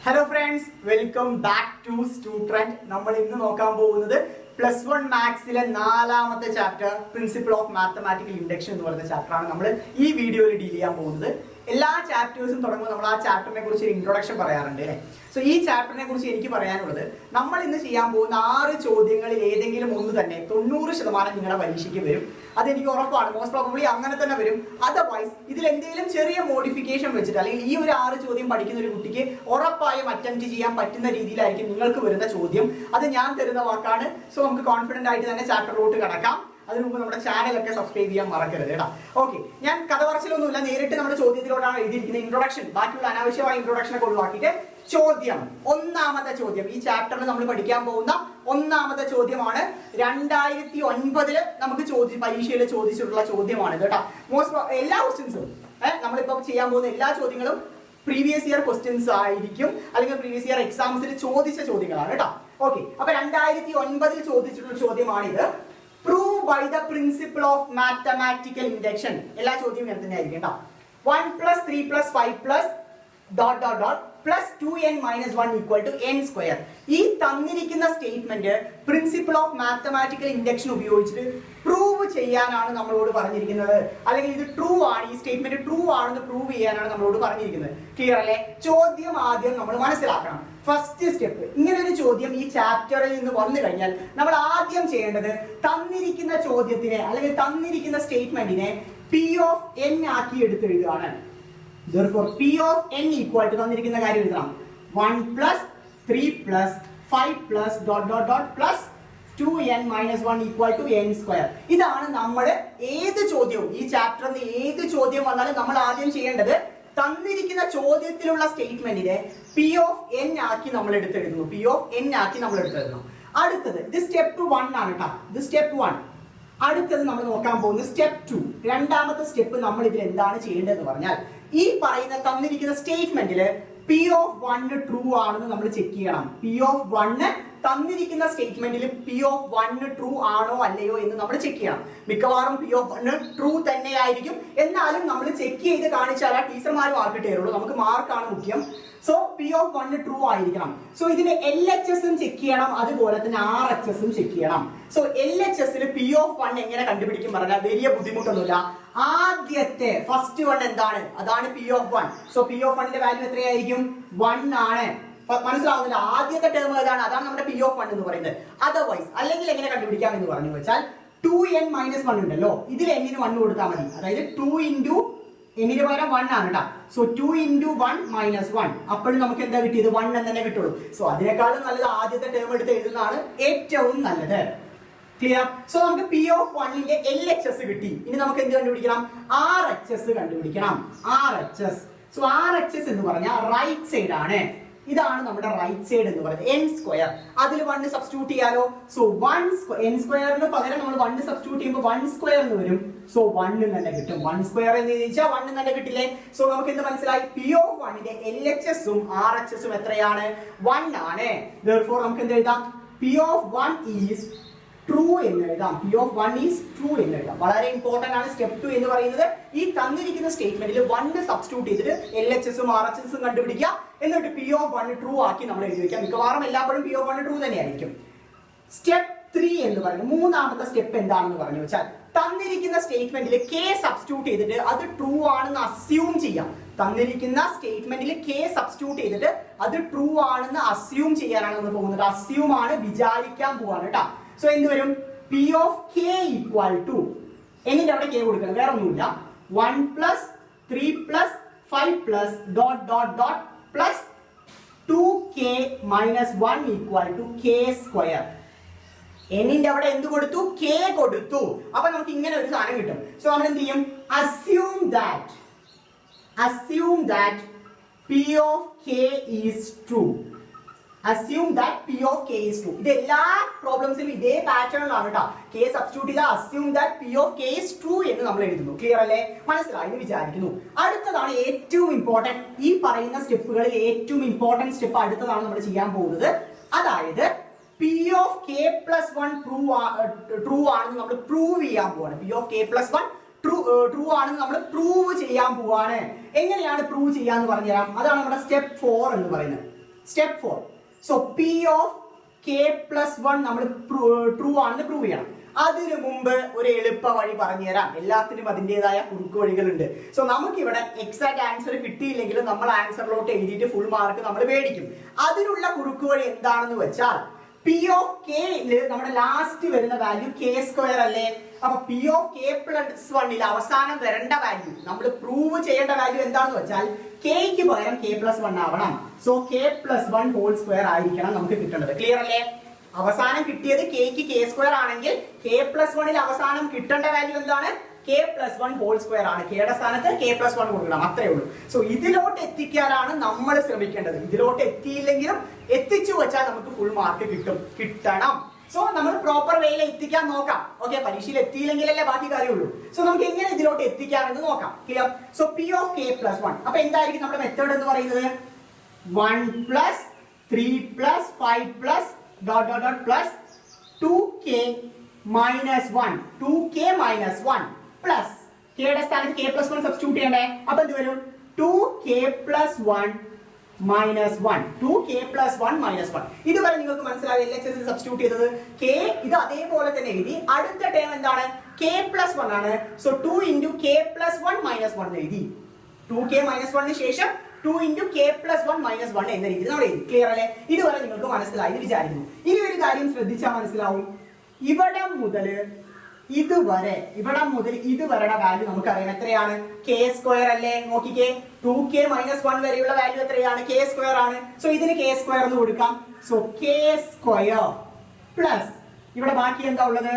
Hello friends, welcome back to StuTrend. നമ്മൾ ഇന്ന് നോക്കാൻ പോകുന്നത് +1 മാത്സിലെ നാലാമത്തെ chapter principle of mathematical induction എന്ന് പറയുന്ന ചാപ്റ്റർ ആണ് നമ്മൾ ഈ വീഡിയോയിൽ ഡീൽ ചെയ്യാൻ പോകുന്നത്. എല്ലാ ചാപ്റ്റേഴ്സും തുടങ്ങുമ്പോൾ നമ്മൾ ആ ചാപ്റ്ററിനെ കുറിച്ച് ഒരു ഇൻട്രൊഡക്ഷൻ പറയാറുണ്ട് അല്ലേ. സോ ഈ ചാപ്റ്ററിനെ കുറിച്ച് എനിക്ക് പറയാനുള്ളത്, നമ്മൾ ഇന്ന് ചെയ്യാൻ പോകുന്ന 6 ചോദ്യങ്ങളിൽ ഏതെങ്കിലും ഒന്ന് തന്നെ 90% നിങ്ങളുടെ പരീക്ഷയ്ക്ക് വരും. അതെനിക്ക് ഉറപ്പാണ്. മോസ്റ്റ് പ്രോബബ്ലി അങ്ങനെ തന്നെ വരും. അതർവൈസ് ഇതിൽ എന്തെങ്കിലും ചെറിയ മോഡിഫിക്കേഷൻ വെച്ചിട്ട് അല്ലെങ്കിൽ ഈ ഒരു 6 ചോദ്യം പഠിക്കുന്ന ഒരു കുട്ടിക്ക് ഉറപ്പായും അറ്റംപ്റ്റ് ചെയ്യാൻ പറ്റുന്ന രീതിയിലായിരിക്കും നിങ്ങൾക്ക് വരുന്ന ചോദ്യം. അത് ഞാൻ തരുന്ന വാക്കാണ്. സോ നമുക്ക് കോൺഫിഡന്റ് ആയിട്ട് തന്നെ ചാപ്റ്ററിലോട്ട് കടക്കാം. അതിനു മുമ്പ് നമ്മുടെ ചാനലൊക്കെ സബ്സ്ക്രൈബ് ചെയ്യാൻ മറക്കരുത് കേട്ടോ. ഓക്കെ, ഞാൻ കഥ പറച്ചിലൊന്നുമില്ല, നേരിട്ട് നമ്മുടെ ചോദ്യത്തിലോട്ടാണ് എഴുതിയിരിക്കുന്നത്. ഇൻട്രൊഡക്ഷൻ, ബാക്കിയുള്ള അനാവശ്യമായ ഇൻട്രൊഡക്ഷനൊക്കെ ഒഴിവാക്കിയിട്ട് ചോദ്യം, ഒന്നാമത്തെ ചോദ്യം, ഈ ചാപ്റ്ററിൽ നമ്മൾ പഠിക്കാൻ പോകുന്ന ഒന്നാമത്തെ ചോദ്യമാണ്. 2009 നമുക്ക് പരീക്ഷയിൽ ചോദിച്ചിട്ടുള്ള ചോദ്യമാണ് കേട്ടോ. എല്ലാ ക്വസ്റ്റ്യൻസും നമ്മളിപ്പോ ചെയ്യാൻ പോകുന്ന എല്ലാ ചോദ്യങ്ങളും പ്രീവിയസ് ഇയർ ക്വസ്റ്റ്യൻസ് ആയിരിക്കും, അല്ലെങ്കിൽ പ്രീവിയസ് ഇയർ എക്സാംസിൽ ചോദിച്ച ചോദ്യങ്ങളാണ് കേട്ടോ. ഓക്കെ, അപ്പൊ 2009 ചോദിച്ചിട്ടുള്ള ചോദ്യമാണിത്. Prove by the principle of mathematical induction. എല്ലാ ചോദ്യവും ഇങ്ങനെ തന്നെ ആയിരിക്കും കേട്ടോ. 1 + 3 + 5 plus 2n - 1 = n square. ഈ തന്നിരിക്കുന്ന statement principle of mathematical induction ഉപയോഗിച്ചിട്ട് പ്രൂവ് ചെയ്യാനാണ് നമ്മളോട് പറഞ്ഞിരിക്കുന്നത്. അല്ലെങ്കിൽ ഇത് ട്രൂ ആണ്, ഈ സ്റ്റേറ്റ്മെന്റ് ട്രൂ ആണെന്ന് പ്രൂവ് ചെയ്യാനാണ് നമ്മളോട് പറഞ്ഞിരിക്കുന്നത്. ക്ലിയർ അല്ലേ? ചോദ്യം ആദ്യം നമ്മൾ മനസ്സിലാക്കണം. ഫസ്റ്റ് സ്റ്റെപ്പ്, ഇങ്ങനെ ഒരു ചോദ്യം ഈ ചാപ്റ്ററിൽ നിന്ന് വന്നു കഴിഞ്ഞാൽ നമ്മൾ ആദ്യം ചെയ്യേണ്ടത് തന്നിരിക്കുന്ന ചോദ്യത്തിനെ അല്ലെങ്കിൽ തന്നിരിക്കുന്ന സ്റ്റേറ്റ്മെന്റിനെ P of n ആക്കി എടുത്തെഴുതുകയാണ്. Therefore, P of n = തന്നിരിക്കുന്ന കാര്യം എഴുതണം. 1 + 3 + 5 plus ... 2n - 1 = n square. ഇതാണ് നമ്മൾ ഏത് ചോദ്യവും, ഈ ചാപ്റ്ററിൽ നിന്ന് ഏത് ചോദ്യം വന്നാലും നമ്മൾ ആദ്യം ചെയ്യേണ്ടത് തന്നിരിക്കുന്ന ചോദ്യത്തിലുള്ള സ്റ്റേറ്റ്മെന്റിനെ P of n ആക്കി നമ്മൾ എടുത്തെഴുതുന്നു. P of n ആക്കി നമ്മൾ എടുത്തെഴുതണം. അടുത്തത്, ഇത് സ്റ്റെപ്പ് 1 ആണ് കേട്ടോ. ഇത് സ്റ്റെപ്പ് 1. അടുത്തത് നമ്മൾ നോക്കാൻ പോകുന്നത് സ്റ്റെപ്പ് 2. രണ്ടാമത്തെ സ്റ്റെപ്പ് നമ്മൾ ഇതിൽ എന്താണ് ചെയ്യേണ്ടതെന്ന് പറഞ്ഞാൽ, ഈ പറയുന്ന തന്നിരിക്കുന്ന സ്റ്റേറ്റ്മെന്റിൽ P of 1 ട്രൂ ആണെന്ന് നമ്മൾ ചെക്ക് ചെയ്യണം. P of 1 തന്നിരിക്കുന്ന സ്റ്റേറ്റ്മെന്റിൽ P of 1 ട്രൂ ആണോ അല്ലയോ എന്ന് നമ്മൾ ചെക്ക് ചെയ്യണം. മിക്കവാറും P of 1 ട്രൂ തന്നെ ആയിരിക്കും. എന്നാലും നമ്മൾ ചെക്ക് ചെയ്ത് കാണിച്ചാൽ ടീച്ചർമാർ മാർക്ക് ഇട്ടേരുള്ളൂ. നമുക്ക് മാർക്കാണ് മുഖ്യം. സോ P of 1 ട്രൂ ആയിരിക്കണം. സോ ഇതിന് LHS ചെക്ക് ചെയ്യണം, അതുപോലെ തന്നെ RHS ചെക്ക് ചെയ്യണം. സോ LHS P of 1 എങ്ങനെ കണ്ടുപിടിക്കും പറഞ്ഞാൽ വലിയ ബുദ്ധിമുട്ടൊന്നുമില്ല. ആദ്യത്തെ ഫസ്റ്റ് വൺ എന്താണ്? അതാണ് P of 1. So P of 1 value എത്രയായിരിക്കും? 1 ആണ്. മനസ്സിലാവുന്നില്ല? ആദ്യത്തെ ടേം ഏതാണ്? അതാണ് നമ്മുടെ P of 1 എന്ന് പറയുന്നത്. അതർവൈസ് അല്ലെങ്കിൽ എങ്ങനെ കണ്ടുപിടിക്കാം എന്ന് പറഞ്ഞു വെച്ചാൽ 2n - 1 ഉണ്ടല്ലോ, ഇതിൽ n ന് 1 കൊടുത്താൽ മതി. അതായത് 2 × n ന് പകരം 1 ആണ് കേട്ടോ. സോ 2 × 1 - 1, അപ്പോഴും നമുക്ക് എന്താ കിട്ടിയത്? 1 എന്ന് തന്നെ കിട്ടുള്ളൂ. സോ അതിനേക്കാളും നല്ലത് ആദ്യത്തെ ടേം എടുത്ത് എഴുതുന്നതാണ് ഏറ്റവും നല്ലത്. ക്ലിയർ? സോ നമുക്ക് P of 1 LHS കിട്ടി. ഇനി നമുക്ക് എന്ത് കണ്ടുപിടിക്കണം? RHS കണ്ടുപിടിക്കണം. RHS. സോ RHS എന്ന് പറഞ്ഞാൽ റൈറ്റ് സൈഡ് ആണ്. ഇതാണ് നമ്മുടെ റൈറ്റ് സൈഡ് എന്ന് പറയുന്നത്. n square. അതിൽ 1 സബ്സ്റ്റിറ്റ്യൂട്ട് ചെയ്യാലോ. സോ n സ്ക്വയറിന് പകരം നമ്മൾ 1 സബ്സ്റ്റിറ്റ്യൂട്ട് ചെയ്യുമ്പോൾ 1 സ്ക്വയർ എന്ന് വരും. സോ 1 തന്നെ കിട്ടും. 1 സ്ക്വയർ എന്ന് ചോദിച്ചാൽ 1 തന്നെ കിട്ടില്ലേ? സോ നമുക്ക് എന്ത് മനസ്സിലായി? P of 1 LHS ഉം RHS ഉം എത്രയാണ്? 1 ആണ്. Therefore നമുക്ക് എന്ത് എഴുതാം? P of 1 is ട്രൂ എന്ന് എഴുതാം. P of 1 is true എന്ന് എഴുതാം. വളരെ ഇമ്പോർട്ടന്റ് ആണ് സ്റ്റെപ്പ് 2 എന്ന് പറയുന്നത്. ഈ തന്നിരിക്കുന്ന സ്റ്റേറ്റ്മെന്റിൽ 1 സബ്സ്റ്റിറ്റ്യൂട്ട് ചെയ്തിട്ട് LHS ഉം RHS ഉം കണ്ടുപിടിക്കുക. എന്നിട്ട് P of 1 ട്രൂ ആക്കി നമ്മൾ എഴുതി വെക്കാം. മിക്കവാറും എല്ലാപ്പോഴും P of 1 ട്രൂ തന്നെയായിരിക്കും. സ്റ്റെപ്പ് 3 എന്ന് പറയുന്നത് മൂന്നാമത്തെ സ്റ്റെപ്പ് എന്താണെന്ന് പറഞ്ഞു വെച്ചാൽ, തന്നിരിക്കുന്ന സ്റ്റേറ്റ്മെന്റിൽ K സബ്സ്റ്റിറ്റ്യൂട്ട് ചെയ്തിട്ട് അത് ട്രൂ ആണെന്ന് അസ്യൂം ചെയ്യാം. തന്നിരിക്കുന്ന സ്റ്റേറ്റ്മെന്റിൽ K സബ്സ്റ്റിറ്റ്യൂട്ട് ചെയ്തിട്ട് അത് ട്രൂ ആണെന്ന് അസ്യൂം ചെയ്യാനാണ് നമ്മൾ പോകുന്നത്. അസ്യൂം ആണ്, വിചാരിക്കാൻ പോവാണ് കേട്ടോ. സോ എന്ത് വരും? P of k = എന്നിട്ട് അവിടെ K കൊടുക്കണം, വേറെ ഒന്നുമില്ല. 1 + 3 + 5 plus 2k - 1 = k square. എന്നിന്റെ അവിടെ എന്ത് കൊടുത്തു? K കൊടുത്തു. അപ്പൊ നമുക്ക് ഇങ്ങനെ ഒരു സാധനം കിട്ടും. സോ നമ്മൾ എന്ത് ചെയ്യും? assume that P of k is true. Assume that P of k is true. ഇത് എല്ലാ പ്രോബ്ലംസിലും ഇതേ പാറ്റേണിലാണ് കേട്ടോ. K സബ്സ്റ്റിറ്റ്യൂട്ട് ചെയ്താൽ assume that P of k is true എന്ന് നമ്മൾ എഴുതുന്നു. ക്ലിയർ അല്ലേ? മനസ്സിലായി എന്ന് വിചാരിക്കുന്നു. അടുത്തതാണ് ഏറ്റവും ഇമ്പോർട്ടന്റ്. ഈ പറയുന്ന സ്റ്റെപ്പുകളിൽ ഏറ്റവും ഇമ്പോർട്ടന്റ് സ്റ്റെപ്പ് അടുത്തതാണ് നമ്മൾ ചെയ്യാൻ പോകുന്നത്. അതായത് P of k + 1 ട്രൂ ആണെന്ന് നമ്മൾ പ്രൂവ് ചെയ്യാൻ പോവാണ്. P of k + 1 ട്രൂ ആണെന്ന് നമ്മൾ പ്രൂവ് ചെയ്യാൻ പോവാണ്. എങ്ങനെയാണ് പ്രൂവ് ചെയ്യാന്ന് പറഞ്ഞുതരാം. അതാണ് നമ്മുടെ സ്റ്റെപ്പ് 4 എന്ന് പറയുന്നത്. Step 4. So P of K plus 1 നമ്മൾ ട്രൂ ആണെന്ന് പ്രൂവ് ചെയ്യണം. അതിനു മുമ്പ് ഒരു എളുപ്പ വഴി പറഞ്ഞുതരാം. എല്ലാത്തിനും അതിൻ്റെതായ കുറുക്ക് വഴികളുണ്ട്. സോ നമുക്ക് ഇവിടെ എക്സാക്ട് ആൻസർ കിട്ടിയില്ലെങ്കിലും നമ്മൾ ആൻസറിലോട്ട് എഴുതിയിട്ട് ഫുൾ മാർക്ക് നമ്മൾ മേടിക്കും. അതിനുള്ള കുറുക്ക് വഴി എന്താണെന്ന് വെച്ചാൽ പി ഓഫ് കെയില് നമ്മുടെ ലാസ്റ്റ് വരുന്ന വാല്യൂ കെ സ്ക്വയർ അല്ലേ? അപ്പൊ പി ഓഫ് കെ പ്ലസ് 1 അവസാനം വരേണ്ട വാല്യൂ നമ്മൾ പ്രൂവ് ചെയ്യേണ്ട വാല്യൂ എന്താണെന്ന് വെച്ചാൽ കെക്ക് പകരം കെ പ്ലസ് 1 ആവണം. So k plus 1 whole square ആയിരിക്കണം നമുക്ക് കിട്ടേണ്ടത്. ക്ലിയർ അല്ലേ? അവസാനം കിട്ടിയത് കെക്ക് കെ സ്ക്വയർ ആണെങ്കിൽ കെ പ്ലസ് 1 അവസാനം കിട്ടേണ്ട വാല്യൂ എന്താണ്? കെ പ്ലസ് 1 ഹോൾ സ്ക്വയർ ആണ്. കെയുടെ സ്ഥാനത്ത് കെ പ്ലസ് 1 കൊടുക്കണം, അത്രേ ഉള്ളൂ. സോ ഇതിലോട്ട് എത്തിക്കാനാണ് നമ്മൾ ശ്രമിക്കേണ്ടത്. ഇതിലോട്ട് എത്തിയില്ലെങ്കിലും എത്തിച്ചു വെച്ചാൽ നമുക്ക് ഫുൾ മാർക്ക് കിട്ടണം. സോ നമ്മൾ പ്രോപ്പർ വേയിൽ എത്തിക്കാൻ നോക്കാം. ഓക്കെ, പരീക്ഷയിൽ എത്തിയില്ലെങ്കിലല്ലേ ബാക്കി കാര്യമുള്ളൂ. സോ നമുക്ക് എങ്ങനെ ഇതിലോട്ട് എത്തിക്കാമെന്ന് നോക്കാം. Clear? So P of K plus 1 അപ്പൊ എന്തായിരിക്കും നമ്മുടെ മെത്തേഡ് എന്ന് പറയുന്നത്? 1 plus 3 plus 5 plus dot dot dot plus 2k minus 1 2k minus 1 plus k യുടെ സ്ഥാനത്ത് k plus 1 സബ്സ്റ്റിറ്റ്യൂട്ട് ചെയ്യണ്ടേ? അപ്പോൾ എന്ത് വരും? 2k plus 1 minus 1 2k plus 1 minus 1. ഇതുവരെ നിങ്ങൾക്ക് മനസ്സിലായി LHS സബ്സ്റ്റിറ്റ്യൂട്ട് ചെയ്തത് k ഇത് അതേപോലെ തന്നെ എഴുതി. അടുത്ത ടേം എന്താണ്? k plus 1 ആണ്. So 2 into k plus 1 minus 1 എഴുതി. 2k minus 1 ന് ശേഷം 2 into k plus 1 minus 1 എന്ന രീതിയിൽ നമ്മൾ എഴുതി. ക്ലിയർ അല്ലേ? ഇതുവരെ നിങ്ങൾക്ക് മനസ്സിലായി എന്ന് വിചാരിക്കുന്നു. ഇനി ഒരു കാര്യം ശ്രദ്ധിച്ചാൽ മനസ്സിലാവും. ഇവിടെ മുതൽ ഇതുവരെയുടെ വാല്യൂ നമുക്കറിയാം. എത്രയാണ്? കെ സ്ക്വയർ അല്ലേ? നോക്കിക്കേ, 2k minus 1 വരെയുള്ള വാല്യൂ എത്രയാണ്? കെ സ്ക്വയർ ആണ്. സോ ഇതിന് കെ സ്ക്വയർ എന്ന് കൊടുക്കാം. സോ കെ സ്ക്വയർ പ്ലസ് ഇവിടെ ബാക്കി എന്താ ഉള്ളത്?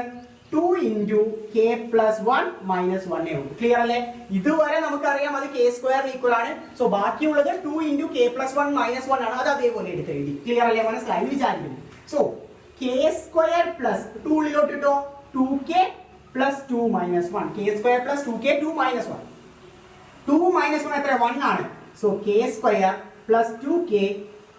2 into k plus 1 minus 1 ഉള്ളൂ. ക്ലിയർ അല്ലേ? ഇതുവരെ നമുക്കറിയാം അത് k സ്ക്വയർ ഈക്വൽ ആണ്. സോ ബാക്കിയുള്ളത് 2 into k plus 1 minus 1 ആണ്. അത് അതേപോലെ എടുത്ത് എഴുതി. ക്ലിയർ അല്ലേ? മനസ്സിലായി വിചാരിക്കുന്നു. സോ k സ്ക്വയർ പ്ലസ് 2 ഉള്ളിലോട്ട് ഇട്ടോ. 2k plus 2 minus 1. k square plus 2k 2 minus 1. 2 minus 1 എത്ര? 1 ആണ്. So k square plus 2k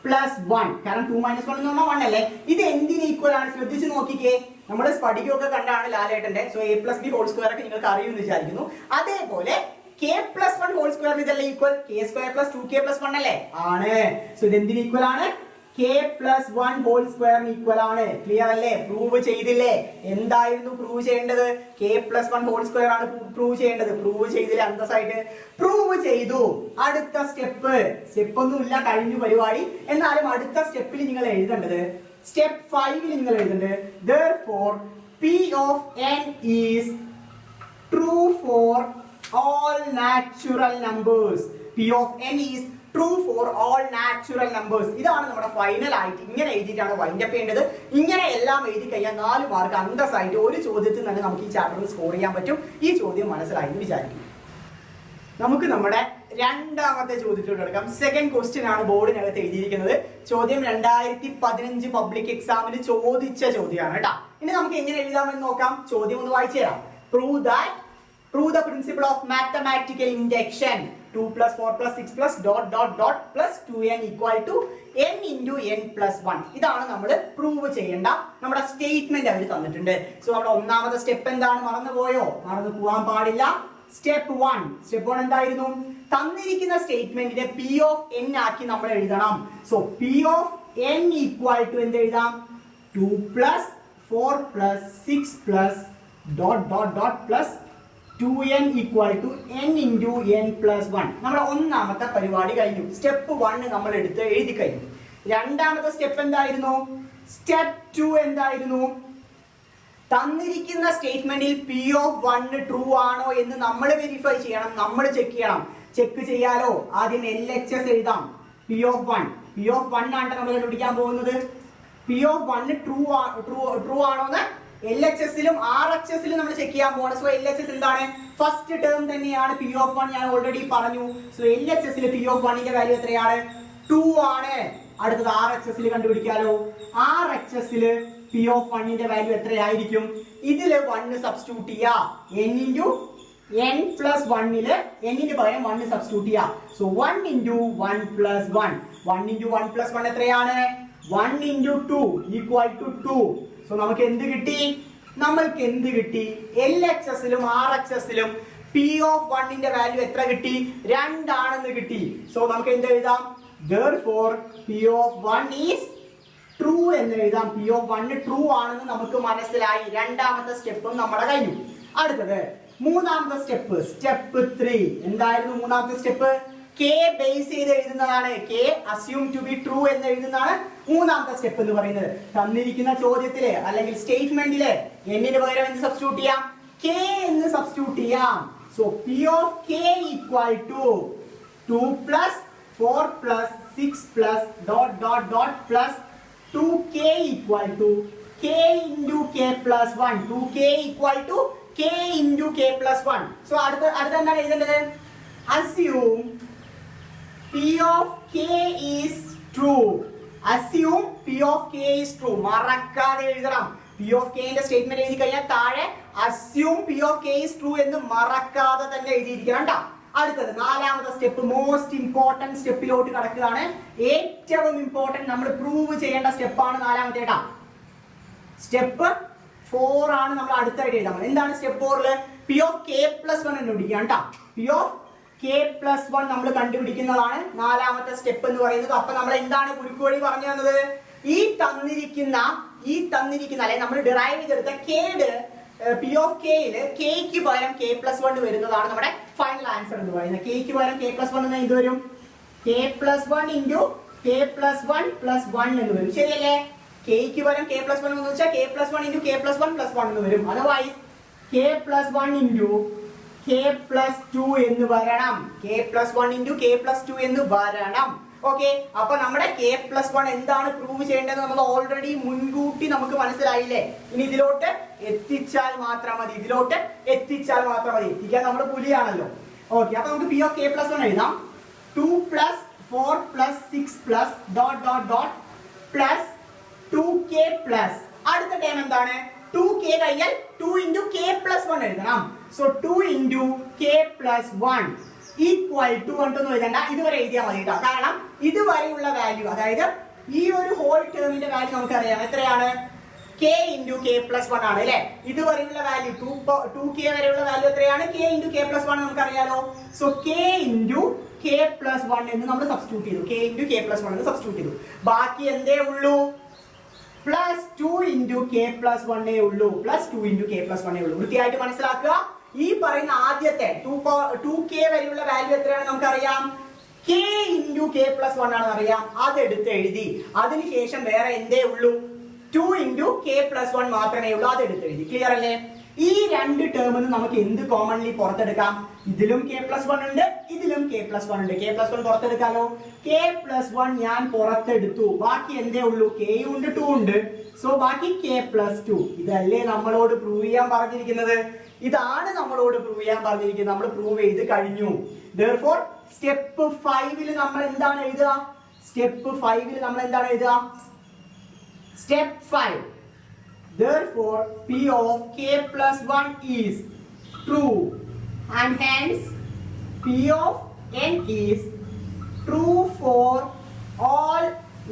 plus 1. കാരണം 2 minus 1 എന്ന് പറഞ്ഞാൽ 1 അല്ലേ? ഇത് എന്തിന് ഈക്വൽ ആണ്? ശ്രദ്ധിച്ച് നോക്കിക്കേ. നമ്മൾ സ്പടികമൊക്കെ കണ്ടാണ് ലാലേട്ടന്റെ. So a plus b whole square ഒക്കെ നിങ്ങൾക്ക് അറിയുമെന്ന് വിചാരിക്കുന്നു. അതേപോലെ k പ്ലസ് 1 ഹോൾ സ്ക്വയർ ഇതല്ലേ equal? k square plus 2k plus 1 അല്ലേ? ആണ്. സോ ഇത് എന്തിന് ഈക്വൽ ആണ്? k പ്ലസ് 1 ഹോൾ സ്ക്വയറിന് ഈക്വൽ ആണ്. ക്ലിയർ അല്ലേ? പ്രൂവ് ചെയ്തില്ലേ? എന്തായിരുന്നു പ്രൂവ് ചെയ്യേണ്ടത്? k പ്ലസ് 1 ഹോൾ സ്ക്വയർ ആണ് പ്രൂവ് ചെയ്യേണ്ടത്. പ്രൂവ് ചെയ്തില്ലേ? അന്തസ്സായിട്ട് പ്രൂവ് ചെയ്തു. അടുത്ത സ്റ്റെപ്പ് ഒന്നുമില്ല, കഴിഞ്ഞു പരിപാടി. എന്നാലും അടുത്ത സ്റ്റെപ്പിൽ നിങ്ങൾ എഴുതേണ്ടത് സ്റ്റെപ്പ് 5 നിങ്ങൾ എഴുതേണ്ടത് therefore p of n is true for all natural numbers. p of n is true for all natural numbers. ഇതാണ് നമ്മുടെ ഫൈനൽ ആയിട്ട്. ഇങ്ങനെ എഴുതിയിട്ടാണ് വൈൻഡ് അപ്പ് ചെയ്യേണ്ടത്. ഇങ്ങനെ എല്ലാം എഴുതി കഴിഞ്ഞാൽ 4 മാർക്ക് അന്തസ്സായിട്ട് ഒരു ചോദ്യത്തിൽ തന്നെ നമുക്ക് ഈ ചാപ്റ്ററിൽ സ്കോർ ചെയ്യാൻ പറ്റും. ഈ ചോദ്യം മനസ്സിലായി എന്ന് വിചാരിക്കും. നമുക്ക് നമ്മുടെ രണ്ടാമത്തെ ചോദ്യത്തിലോട്ട് എടുക്കാം. സെക്കൻഡ് ക്വസ്റ്റ്യൻ ആണ് ബോർഡിനകത്ത് എഴുതിയിരിക്കുന്നത്. ചോദ്യം 2015 പബ്ലിക് എക്സാമിന് ചോദിച്ച ചോദ്യമാണ് കേട്ടോ. ഇനി നമുക്ക് എങ്ങനെ എഴുതാമെന്ന് നോക്കാം. ചോദ്യം ഒന്ന് വായിച്ചു തരാം. Prove the principle of mathematical induction. 2 plus 4 plus 6 plus dot dot dot plus 2n equal to n into n plus 1. ഇതാണ് നമ്മൾ പ്രൂവ് ചെയ്യേണ്ട നമ്മുടെ സ്റ്റേറ്റ്മെന്റ് അവർ തന്നിട്ടുണ്ട്. സോ നമ്മുടെ ഒന്നാമത്തെ സ്റ്റെപ്പ് എന്താണ്? മറന്നു പോകാൻ പാടില്ല. സ്റ്റെപ്പ് 1 എന്തായിരുന്നു? തന്നിരിക്കുന്ന സ്റ്റേറ്റ്മെന്റിനെ p of n ആക്കി നമ്മൾ എഴുതണം. So p of n equal to എന്ത് എഴുതാം? 2 plus 4 plus 6 plus dot dot dot plus 2n equal to n into n plus 1. നമ്മുടെ ഒന്നാമത്തെ പരിപാടി കഴിഞ്ഞു. സ്റ്റെപ്പ് 1 നമ്മൾ എടുത്ത് എഴുതി കഴിഞ്ഞു. രണ്ടാമത്തെ സ്റ്റെപ്പ് എന്തായിരുന്നു? സ്റ്റെപ്പ് 2 എന്തായിരുന്നു? തന്നിരിക്കുന്ന സ്റ്റേറ്റ്മെന്റിൽ p of 1 ട്രൂ ആണോ എന്ന് നമ്മൾ വെരിഫൈ ചെയ്യണം. നമ്മൾ ചെക്ക് ചെയ്യണം. ചെക്ക് ചെയ്യാലോ? ആദ്യം LHS എഴുതാം. p of 1 ആണ് നമ്മൾ കണ്ടുപിടിക്കാൻ പോകുന്നത്. p of 1 ട്രൂ ആണോന്ന് LHS-ലും RHS-ലും നമ്മൾ ചെക്ക് ചെയ്യാൻ പോകണം. സോ LHS എന്താണ്? ഫസ്റ്റ് ടേം തന്നെയാണ് p of 1. ഞാൻ ഓൾറെഡി പറഞ്ഞു. സോ LHS-ൽ p of 1 വാല്യൂ എത്രയാണ്? 2 ആണ്. അടുത്തത് RHS-ൽ കണ്ടുപിടിക്കാലോ? RHS-ൽ p of 1 വാല്യൂ എത്രയായിരിക്കും? ഇതില് 1 സബ്സ്റ്റിറ്റ്യൂട്ട് ചെയ്യാ. n into n plus 1-ല് n ന് പകരം 1 സബ്സ്റ്റിറ്റ്യൂട്ട് ചെയ്യാ. So 1 into 1 plus 1. 1 into 1 plus 1 എത്രയാണ്? 1 into 2 equal to 2. സോ നമുക്ക് എന്ത് കിട്ടി? LHS-ലും RHS-ലും p of 1 വാല്യൂ എത്ര കിട്ടി? 2 ആണെന്ന് കിട്ടി. സോ നമുക്ക് എന്ത് എഴുതാം? therefore p of 1 is true എന്ന് എഴുതാം. p of 1 ട്രൂ ആണെന്ന് നമുക്ക് മനസ്സിലായി. രണ്ടാമത്തെ സ്റ്റെപ്പും നമ്മുടെ കഴിഞ്ഞു. അടുത്തത് മൂന്നാമത്തെ സ്റ്റെപ്പ്, സ്റ്റെപ്പ് 3. എന്തായിരുന്നു മൂന്നാമത്തെ സ്റ്റെപ്പ്? k ബേസ് ചെയ്ത് എഴുതുന്നതാണ്. k assume to be true എന്ന് എഴുതുന്നതാണ് മൂന്നാമത്തെ സ്റ്റെപ്പ് എന്ന് പറയുന്നത്. തന്നിരിക്കുന്ന ചോദ്യത്തിലെ അല്ലെങ്കിൽ സ്റ്റേറ്റ്മെന്റിലെ എന്നിന് പകരം എന്ത് സബ്സ്റ്റിറ്റ്യൂട്ട് ചെയ്യാം? k എന്ന് സബ്സ്റ്റിറ്റ്യൂട്ട് ചെയ്യാം. So p of k equal to 2 plus 4 plus 6 plus dot dot dot plus 2k equal to k into k plus 1. 2k equal to k into k plus 1. So അടുത്ത എന്താണ് എഴുതേണ്ടത്? Assume p of k is true. Assume p of k is true. മറക്കാതെ എഴുതണം. p of k ന്റെ statement എഴുതി കഴിഞ്ഞാൽ താഴെ assume p of k is true എന്ന് മറക്കാതെ തന്നെ എഴുതിയിരിക്കണം ട്ടോ. അടുത്തത് നാലാമത്തെ സ്റ്റെപ്പ്, മോസ്റ്റ് ഇമ്പോർട്ടന്റ് സ്റ്റെപ്പിലോട്ട് കടക്കുകയാണ്. ഏറ്റവും ഇമ്പോർട്ടന്റ് നമ്മൾ പ്രൂവ് ചെയ്യേണ്ട സ്റ്റെപ്പാണ് നാലാമത്തെ കേട്ടാ. സ്റ്റെപ്പ് 4 ആണ് നമ്മൾ അടുത്തായിട്ട് എഴുതാൻ പോകുന്നത്. എന്താണ് step 4ല്? p of k plus 1 കണ്ടുപിടിക്കാം കേട്ടോ. p of k plus 1 നമ്മൾ കണ്ടുപിടിക്കുന്നതാണ് നാലാമത്തെ സ്റ്റെപ്പ് എന്ന് പറയുന്നത്. അപ്പൊ നമ്മൾ എന്താണ് കുരുക്ക് വഴി പറഞ്ഞു തന്നത്? ഈ തന്നിരിക്കുന്ന അല്ലെ നമ്മൾ ഡിറൈവ് ചെയ്തെടുത്ത p of k യില് k ക്ക് പകരം k plus 1 വരുന്നതാണ് നമ്മുടെ ഫൈനൽ ആൻസർ എന്ന് പറയുന്നത്. k ക്ക് പകരം k plus 1 എന്ന് എന്ത് വരും? k plus 1 into k plus 1 plus 1 എന്ന് വരും. ശരിയല്ലേ? k ക്ക് പകരം k plus 1 എന്ന് വെച്ചാൽ k plus 1 into k plus 1 plus 1 എന്ന് വരും. Otherwise k plus 1 into k plus 2 എന്ന് വരണം. k plus 1 into k plus 2 എന്ന് വരണം. ഓക്കെ, അപ്പൊ നമ്മുടെ k plus 1 എന്താണ് പ്രൂവ് ചെയ്യേണ്ടത് നമ്മൾ ഓൾറെഡി മുൻകൂട്ടി നമുക്ക് മനസ്സിലായില്ലേ. ഇനി ഇതിലോട്ട് എത്തിച്ചാൽ മാത്രം മതി. എത്തിക്കാൻ നമ്മൾ പുലിയാണല്ലോ. ഓക്കെ, അപ്പൊ നമുക്ക് p of k plus 1 എഴുതാം. 2 plus 4 plus 6 plus dot dot dot plus 2k plus അടുത്ത ടേം എന്താണ്? 2k കഴിഞ്ഞാൽ 2 into k plus 1 എഴുതണം. So 2 into k plus 1 equal to കൊണ്ടൊന്നും എഴുതണ്ട, ഇതുവരെ എഴുതിയാൽ മതി കേട്ടോ. കാരണം ഇതുവരെയുള്ള വാല്യൂ, അതായത് ഈ ഒരു ഹോൾ ടേമിന്റെ വാല്യൂ നമുക്കറിയാം എത്രയാണ്? k into k plus 1 ആണ് അല്ലെ. ഇതുവരെയുള്ള വാല്യൂ 2k വരെയുള്ള വാല്യൂ എത്രയാണ്? k into k plus 1 നമുക്കറിയാലോ. So k into k plus 1 എന്ന് നമ്മൾ സബ്സ്റ്റിറ്റ്യൂട്ട് ചെയ്തു. k into k plus 1 എന്ന് സബ്സ്റ്റിറ്റ്യൂട്ട് ചെയ്തു. ബാക്കി എന്തേ ഉള്ളൂ? പ്ലസ് 2 into k plus 1 ഉള്ളൂ. പ്ലസ് 2 into k plus 1 ഉള്ളൂ. വൃത്തിയായിട്ട് മനസ്സിലാക്കുക. ഈ പറയുന്ന ആദ്യത്തെ 2k വരെയുള്ള വാല്യൂ എത്രയാണ് നമുക്കറിയാം? k into k plus 1 ആണെന്ന് അറിയാം. അതെടുത്ത് എഴുതി. അതിനുശേഷം വേറെ എന്തേ ഉള്ളൂ? 2 into k plus 1 മാത്രമേ ഉള്ളൂ. അതെടുത്ത് എഴുതി. ക്ലിയർ അല്ലേ? ഈ രണ്ട് ടേമിന് നമുക്ക് എന്ത് കോമൺലി പുറത്തെടുക്കാം? ഇതിലും k plus 1 ഉണ്ട്, ഇതിലും k plus 1 ഉണ്ട്. k plus 1 പുറത്തെടുക്കാലോ. k plus 1 ഞാൻ പുറത്തെടുത്തു. ബാക്കി എന്തേ ഉള്ളൂ? k ഉണ്ട് 2 ഉണ്ട്. സോ ബാക്കി k plus 2. ഇതല്ലേ നമ്മളോട് പ്രൂവ് ചെയ്യാൻ പറഞ്ഞിരിക്കുന്നത്? ഇതാണ് നമ്മളോട് പ്രൂവ് ചെയ്യാൻ പറഞ്ഞിരിക്കുന്നത്. നമ്മൾ പ്രൂവ് ചെയ്ത് കഴിഞ്ഞു. Therefore സ്റ്റെപ്പ് 5ൽ നമ്മൾ എന്താണ് എഴുതുക? സ്റ്റെപ്പ് 5ൽ നമ്മൾ എന്താണ് എഴുതുക? Step 5. Therefore p of k plus 1 is true and hence p of n is true for all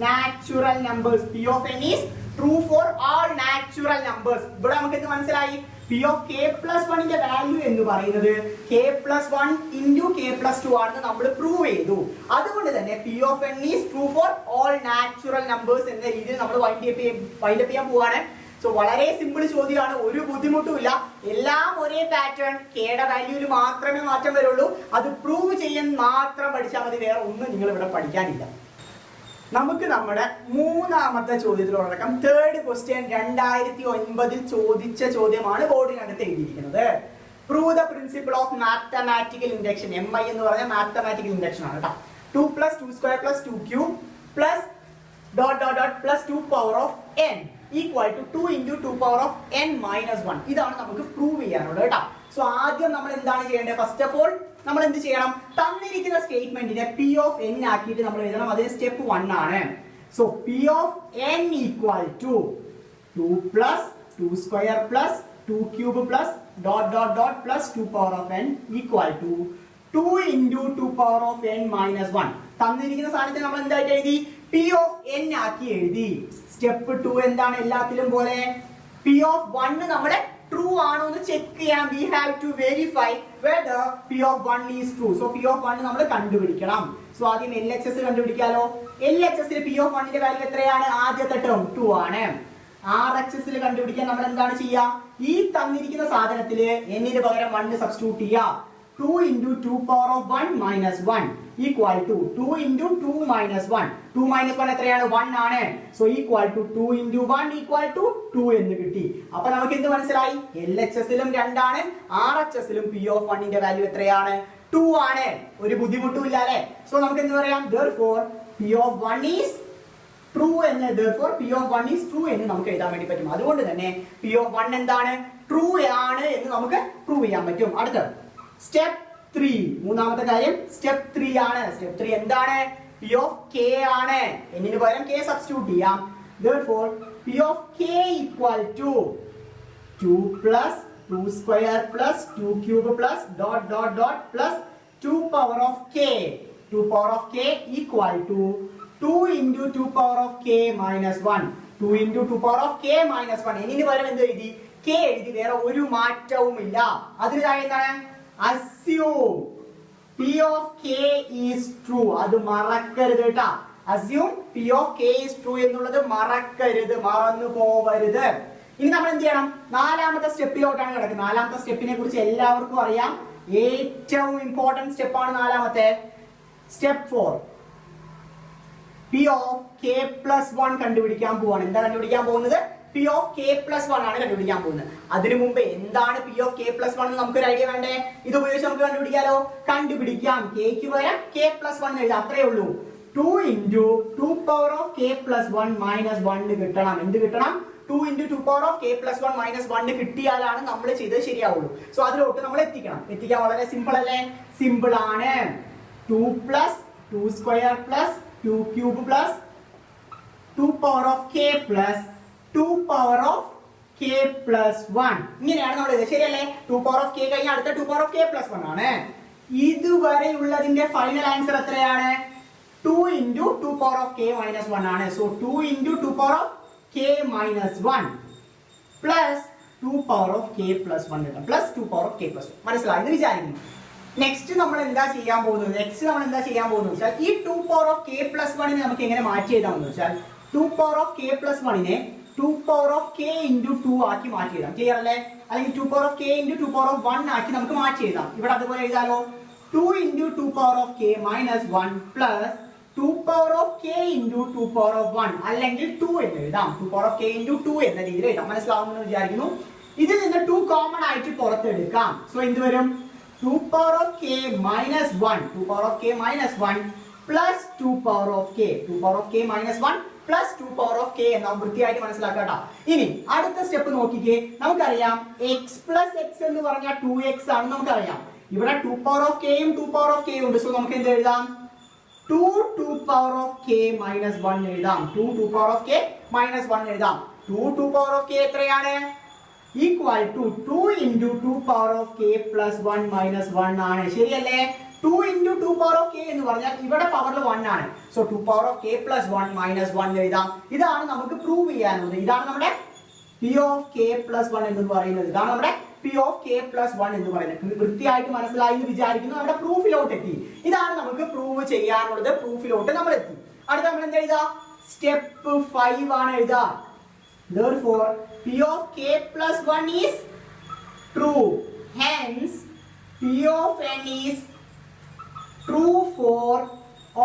natural numbers. p of n is true for all natural numbers. ഇവിടെ നമുക്ക് എന്ത് മനസ്സിലായി? p of k plus 1 ന്റെ value എന്ന് പറയുന്നത് k plus 1 into k plus 2 ആണെന്ന് നമ്മൾ prove ചെയ്തു. അതുകൊണ്ട് തന്നെ p of n is true for all natural numbers എന്ന രീതിയിൽ നമ്മൾ വൈൻഡ് അപ്പ് ചെയ്യാൻ പോവാണ്. സോ വളരെ സിമ്പിൾ ചോദ്യമാണ്, ഒരു ബുദ്ധിമുട്ടുമില്ല. എല്ലാം ഒരേ പാറ്റേൺ, കെയുടെ വാല്യൂവിൽ മാത്രമേ മാറ്റം വരുള്ളൂ. അത് പ്രൂവ് ചെയ്യാൻ മാത്രം പഠിച്ചാൽ മതി, വേറെ ഒന്നും നിങ്ങൾ ഇവിടെ പഠിക്കാനില്ല. നമുക്ക് നമ്മുടെ മൂന്നാമത്തെ ചോദ്യത്തിലോടക്കം തേർഡ് ക്വസ്റ്റ്യൻ 2009 ചോദിച്ച ചോദ്യമാണ് ബോർഡിനകത്ത് എഴുതിയിരിക്കുന്നത്. Prove the principle of mathematical induction. MI എന്ന് പറഞ്ഞാൽ മാത്തമാറ്റിക്കൽ ഇൻഡക്ഷൻ ആണ് കേട്ടോ. 2 plus 2 square plus 2 cube plus dot dot dot plus 2 power of n equal to 2 into 2 power of n minus 1. ഇതാണ് നമുക്ക് പ്രൂവ് ചെയ്യാനുള്ളത് കേട്ടോ. സോ ആദ്യം നമ്മൾ എന്താണ് ചെയ്യേണ്ടത്? ഫസ്റ്റ് ഓഫ് ഓൾ നമ്മൾ എന്ത് ചെയ്യണം? തന്നിരിക്കുന്ന സ്റ്റേറ്റ്മെന്റിനെ p of n ആക്കിയിട്ട് നമ്മൾ എഴുതണം. അതിന് സ്റ്റെപ്പ് 1 ആണ്. So p of n equal to 2 plus 2 square plus 2 cube plus dot dot dot plus 2 power of n equal to 2 into 2 power of n minus 1. തന്നിരിക്കുന്ന സാധനത്തെ നമ്മൾ എന്തായിട്ട് എഴുതി? p of n ആക്കി എഴുതി. സ്റ്റെപ്പ് 2 എന്താണ്? എല്ലാത്തിലും പോലെ p of 1 നമ്മുടെ ട്രൂ ആണോ എന്ന് ചെക്ക് ചെയ്യാൻ we have to verify whether p of 1 is true. So p of 1 നമ്മൾ കണ്ടുപിടിക്കണം. സോ ആദ്യം LHS കണ്ടുപിടിക്കാലോ. LHS ൽ p of 1 ന്റെ വാല്യൂ എത്രയാണ്? ആദ്യത്തെ ടേം 2 ആണ്. RHS ൽ കണ്ടുപിടിക്കാൻ നമ്മൾ എന്താണ് ചെയ്യുക? ഈ തന്നിരിക്കുന്ന സാധനത്തിൽ n ന് പകരം 1 സബ്സ്റ്റിറ്റ്യൂട്ട് ചെയ്യുക. 2 into 2 power of 1 minus 1 equal to 2 into 2 minus 1. 2 minus 1 എത്രയാണ്? 1 ആണ്. So equal to 2 into 1 equal to 2 എന്ന് കിട്ടി. അപ്പൊ നമുക്ക് എന്ത് മനസ്സിലായി? LHS ലും 2 ആണ്, RHS ലും p of 1 ന്റെ വാല്യൂ എത്രയാണ്? 2 ആണ്. ഒരു ബുദ്ധിമുട്ടും ഇല്ല അല്ലേ? സോ നമുക്ക് എന്ത് പറയാം? Therefore p of 1 is true എന്ന് therefore p of 1 is true എന്ന് നമുക്ക് എഴുതാൻ വേണ്ടി പറ്റും. അതുകൊണ്ട് തന്നെ p of 1 എന്താണ്? True ആണ് എന്ന് നമുക്ക് പ്രൂവ് ചെയ്യാൻ പറ്റും. അടുത്ത സ്റ്റെപ്പ് 3, മൂന്നാമത്തെ കാര്യം സ്റ്റെപ്പ് 3 ആണ്. സ്റ്റെപ്പ് 3 എന്താണ്? p of k ആണ്. n ന് പകരം k സബ്സ്റ്റിറ്റ്യൂട്ട് ചെയ്യാം. Therefore p of k equal to 2 plus 2 square plus 2 cube plus dot dot dot plus 2 power of k. 2 power of k equal to 2 into 2 power of k minus 1. 2 into 2 power of k minus 1. n ന് പകരം എന്ത് എഴുതി? k എഴുതി. വേറെ ഒരു മാറ്റവും ഇല്ല. അതിന് താഴെ എന്താണ്? Assume p of k is true. അത് മറക്കരുത് കേട്ടാ. Assume p of k is true എന്നുള്ളത് മറക്കരുത്, മറന്നു പോവരുത്. ഇനി നമ്മൾ എന്ത് ചെയ്യണം? നാലാമത്തെ സ്റ്റെപ്പിലോട്ടാണ് കിടക്കുന്നത്. നാലാമത്തെ സ്റ്റെപ്പിനെ കുറിച്ച് എല്ലാവർക്കും അറിയാം. ഏറ്റവും ഇമ്പോർട്ടന്റ് സ്റ്റെപ്പാണ് നാലാമത്തെ. Step 4 p of k plus 1 കണ്ടുപിടിക്കാൻ പോവാണ്. എന്താ കണ്ടുപിടിക്കാൻ പോകുന്നത്? p of k plus 1 ആണ് കണ്ടുപിടിക്കാൻ പോകുന്നത്. അതിനു മുമ്പ് എന്താണ് p of k plus 1 എന്ന് നമുക്കൊരു ഐഡിയ വേണ്ടേ? ഇത് ഉപയോഗിച്ച് നമുക്ക് കണ്ടുപിടിക്കാലോ. കണ്ടുപിടിക്കാം. k ക്ക് പകരം k plus 1 എഴുതാം. അത്രേ ഉള്ളൂ. 2 into 2 power of k plus 1 minus 1 കിട്ടണം. എന്ത് കിട്ടണം? 2 into 2 power of k plus 1 minus 1 കിട്ടിയാലാണ് നമ്മൾ ചെയ്തത് ശരിയാവുള്ളൂ. സോ അതിലോട്ട് നമ്മൾ എത്തിക്കണം. എത്തിക്കാൻ വളരെ സിമ്പിൾ അല്ലേ? സിമ്പിൾ ആണ്. 2 plus 2 square plus 2 cube plus 2 power of k plus 2 power of k plus 1. ഇങ്ങനെയാണ് നമ്മൾ ഇത്. ശരിയല്ലേ? 2 power of k കഴിഞ്ഞാൽ അടുത്ത 2 power of k plus 1 ആണ്. ഇതുവരെയുള്ളതിന്റെ ഫൈനൽ ആൻസർ എത്രയാണ്? 2 into 2 power of k minus 1 ആണ്. So 2 into 2 power of k minus 1 plus 2 power of k plus 1 കിട്ടും. plus 2 power of k plus 1. മനസ്സിലായി എന്ന് വിചാരിക്കുന്നു. നെക്സ്റ്റ് നമ്മൾ എന്താ ചെയ്യാൻ പോകുന്നത്? വെച്ചാൽ ഈ 2 power of k plus 1 നെ നമുക്ക് എങ്ങനെ മാറ്റി എഴുതാമെന്ന് വെച്ചാൽ 2 power of k plus 1 നെ 2 power of k into 2 ആക്കി മാറ്റി എഴുതാം. ക്ലിയർ അല്ലേ? അല്ലെങ്കിൽ 2 power of k into 2 power of 1 ആക്കി നമുക്ക് മാറ്റി എഴുതാം. ഇവിടെ അതുപോലെ എഴുതാലോ. 2 into 2 power of k minus 1 plus 2 power of k into 2 power of 1 അല്ലെങ്കിൽ 2 എന്ന് എഴുതാം. 2 power of k into 2 എന്ന രീതിയിൽ എഴുതാം. മനസ്സിലാവുമെന്ന് വിചാരിക്കുന്നു. ഇതിൽ നിന്ന് 2 കോമൺ ആയിട്ട് പുറത്തെടുക്കാം. സോ എന്ത് വരും? 2 power of k minus 1 2 power of k minus 1 plus 2 power of k 2 power of k minus 1 plus 2 power of k എന്ന് വൃത്തിയായിട്ട് മനസ്സിലാക്കട്ടോ. ഇനി അടുത്ത സ്റ്റെപ്പ് നോക്കിക്കേ. നമുക്കറിയാം x plus x എന്ന് പറഞ്ഞാൽ 2x ആണ് നമുക്കറിയാം. ഇവിടെ 2 power of k യും 2 power of k ഉണ്ട്. സോ നമുക്ക് എന്ത് എഴുതാം? 2 power of k minus 1 എഴുതാം. 2 power of k minus 1 എഴുതാം. 2 power of k എത്രയാണ്? equal to 2 into 2 power of k plus 1 minus 1 ആണ്. ശരിയല്ലേ? 2 into 2 power of k എന്ന് പറഞ്ഞാൽ ഇവിടെ പവറിൽ 1 ആണ്. So 2 power of k plus 1 minus 1 എഴുതാം. ഇതാണ് നമുക്ക് പ്രൂവ് ചെയ്യാനുള്ളത്. ഇതാണ് നമ്മുടെ p of k plus 1 എന്ന് പറയുന്നത്. ഇതാണ് നമ്മുടെ p of k plus 1 എന്ന് പറയുന്നത്. വൃത്തിയായിട്ട് മനസ്സിലായി എന്ന് വിചാരിക്കുന്നു. നമ്മുടെ പ്രൂഫിലോട്ട് എത്തി. ഇതാണ് നമുക്ക് പ്രൂവ് ചെയ്യാനുള്ളത്. പ്രൂഫിലോട്ട് നമ്മൾ എത്തി. അടുത്ത നമ്മൾ എന്താ എഴുതാ? സ്റ്റെപ്പ് 5 ആണ് എഴുതാ. Therefore p of k plus 1 is true. Hence p of n is true for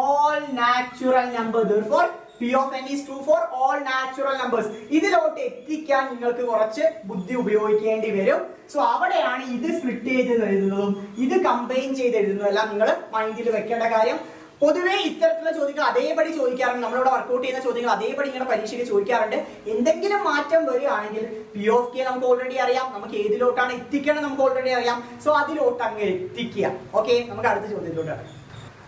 all natural numbers. Therefore p of n is true for all natural numbers. ഇതിലോട്ട് എത്തിക്കാൻ നിങ്ങൾക്ക് കുറച്ച് ബുദ്ധി ഉപയോഗിക്കേണ്ടി വരും. സോ അവിടെയാണ് ഇത് സ്പ്ലിറ്റ് ചെയ്ത് എഴുതുന്നതും ഇത് കമ്പൈൻ ചെയ്ത് എഴുതുന്നതും എല്ലാം നിങ്ങൾ മൈൻഡിൽ വെക്കേണ്ട കാര്യം. പൊതുവേ ഇത്തരത്തിലുള്ള ചോദ്യങ്ങൾ അതേപടി ചോദിക്കാറുണ്ട്. നമ്മളിവിടെ വർക്ക്ഔട്ട് ചെയ്യുന്ന ചോദ്യങ്ങൾ അതേപടി ഇങ്ങനെ പരീക്ഷയ്ക്ക് ചോദിക്കാറുണ്ട്. എന്തെങ്കിലും മാറ്റം വരികയാണെങ്കിൽ p of k നമുക്ക് ഓൾറെഡി അറിയാം. നമുക്ക് ഏതിലോട്ടാണ് എത്തിക്കണം നമുക്ക് ഓൾറെഡി അറിയാം. സോ അതിലോട്ട് അങ്ങ് എത്തിക്കുക. ഓക്കെ, നമുക്ക് അടുത്ത ചോദ്യത്തിലോട്ട് കിടക്കാം.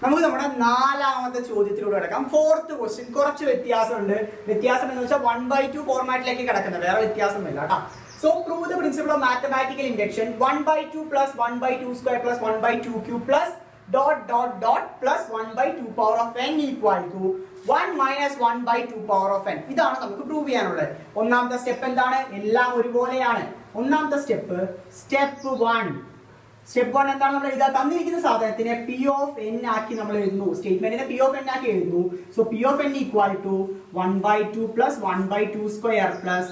നമുക്ക് നമ്മുടെ നാലാമത്തെ ചോദ്യത്തിലൂടെ കിടക്കാം. ഫോർത്ത് ക്വസ്റ്റ്യൻ കുറച്ച് വ്യത്യാസമുണ്ട്. വ്യത്യാസം എന്ന് വെച്ചാൽ 1/2 ഫോർമാറ്റിലേക്ക് കിടക്കുന്നത്. വേറെ വ്യത്യാസമൊന്നുമില്ല കേട്ടോ. So prove the principle of mathematical induction. 1/2 plus 1/2 square plus 1/2 cube plus dot dot dot plus 1/2 power of n equal to 1 minus 1 by 2 power of n. ഇതാണ് നമുക്ക് പ്രൂവ് ചെയ്യാനുള്ളത്. ഒന്നാമത്തെ സ്റ്റെപ്പ് എന്താണ്? എല്ലാം ഒരുപോലെയാണ്. ഒന്നാമത്തെ സ്റ്റെപ്പ് സ്റ്റെപ്പ് 1. സ്റ്റെപ്പ് 1 എന്താണ്? നമ്മൾ എഴുതാൻ തന്നിരിക്കുന്ന സാധനത്തിനെ p of n ആക്കി നമ്മൾ എഴുതുന്നു. സ്റ്റേറ്റ്മെന്റിനെ p of n ആക്കി എഴുതുന്നു. So p of n equal to 1 by 2 plus 1 by 2 square plus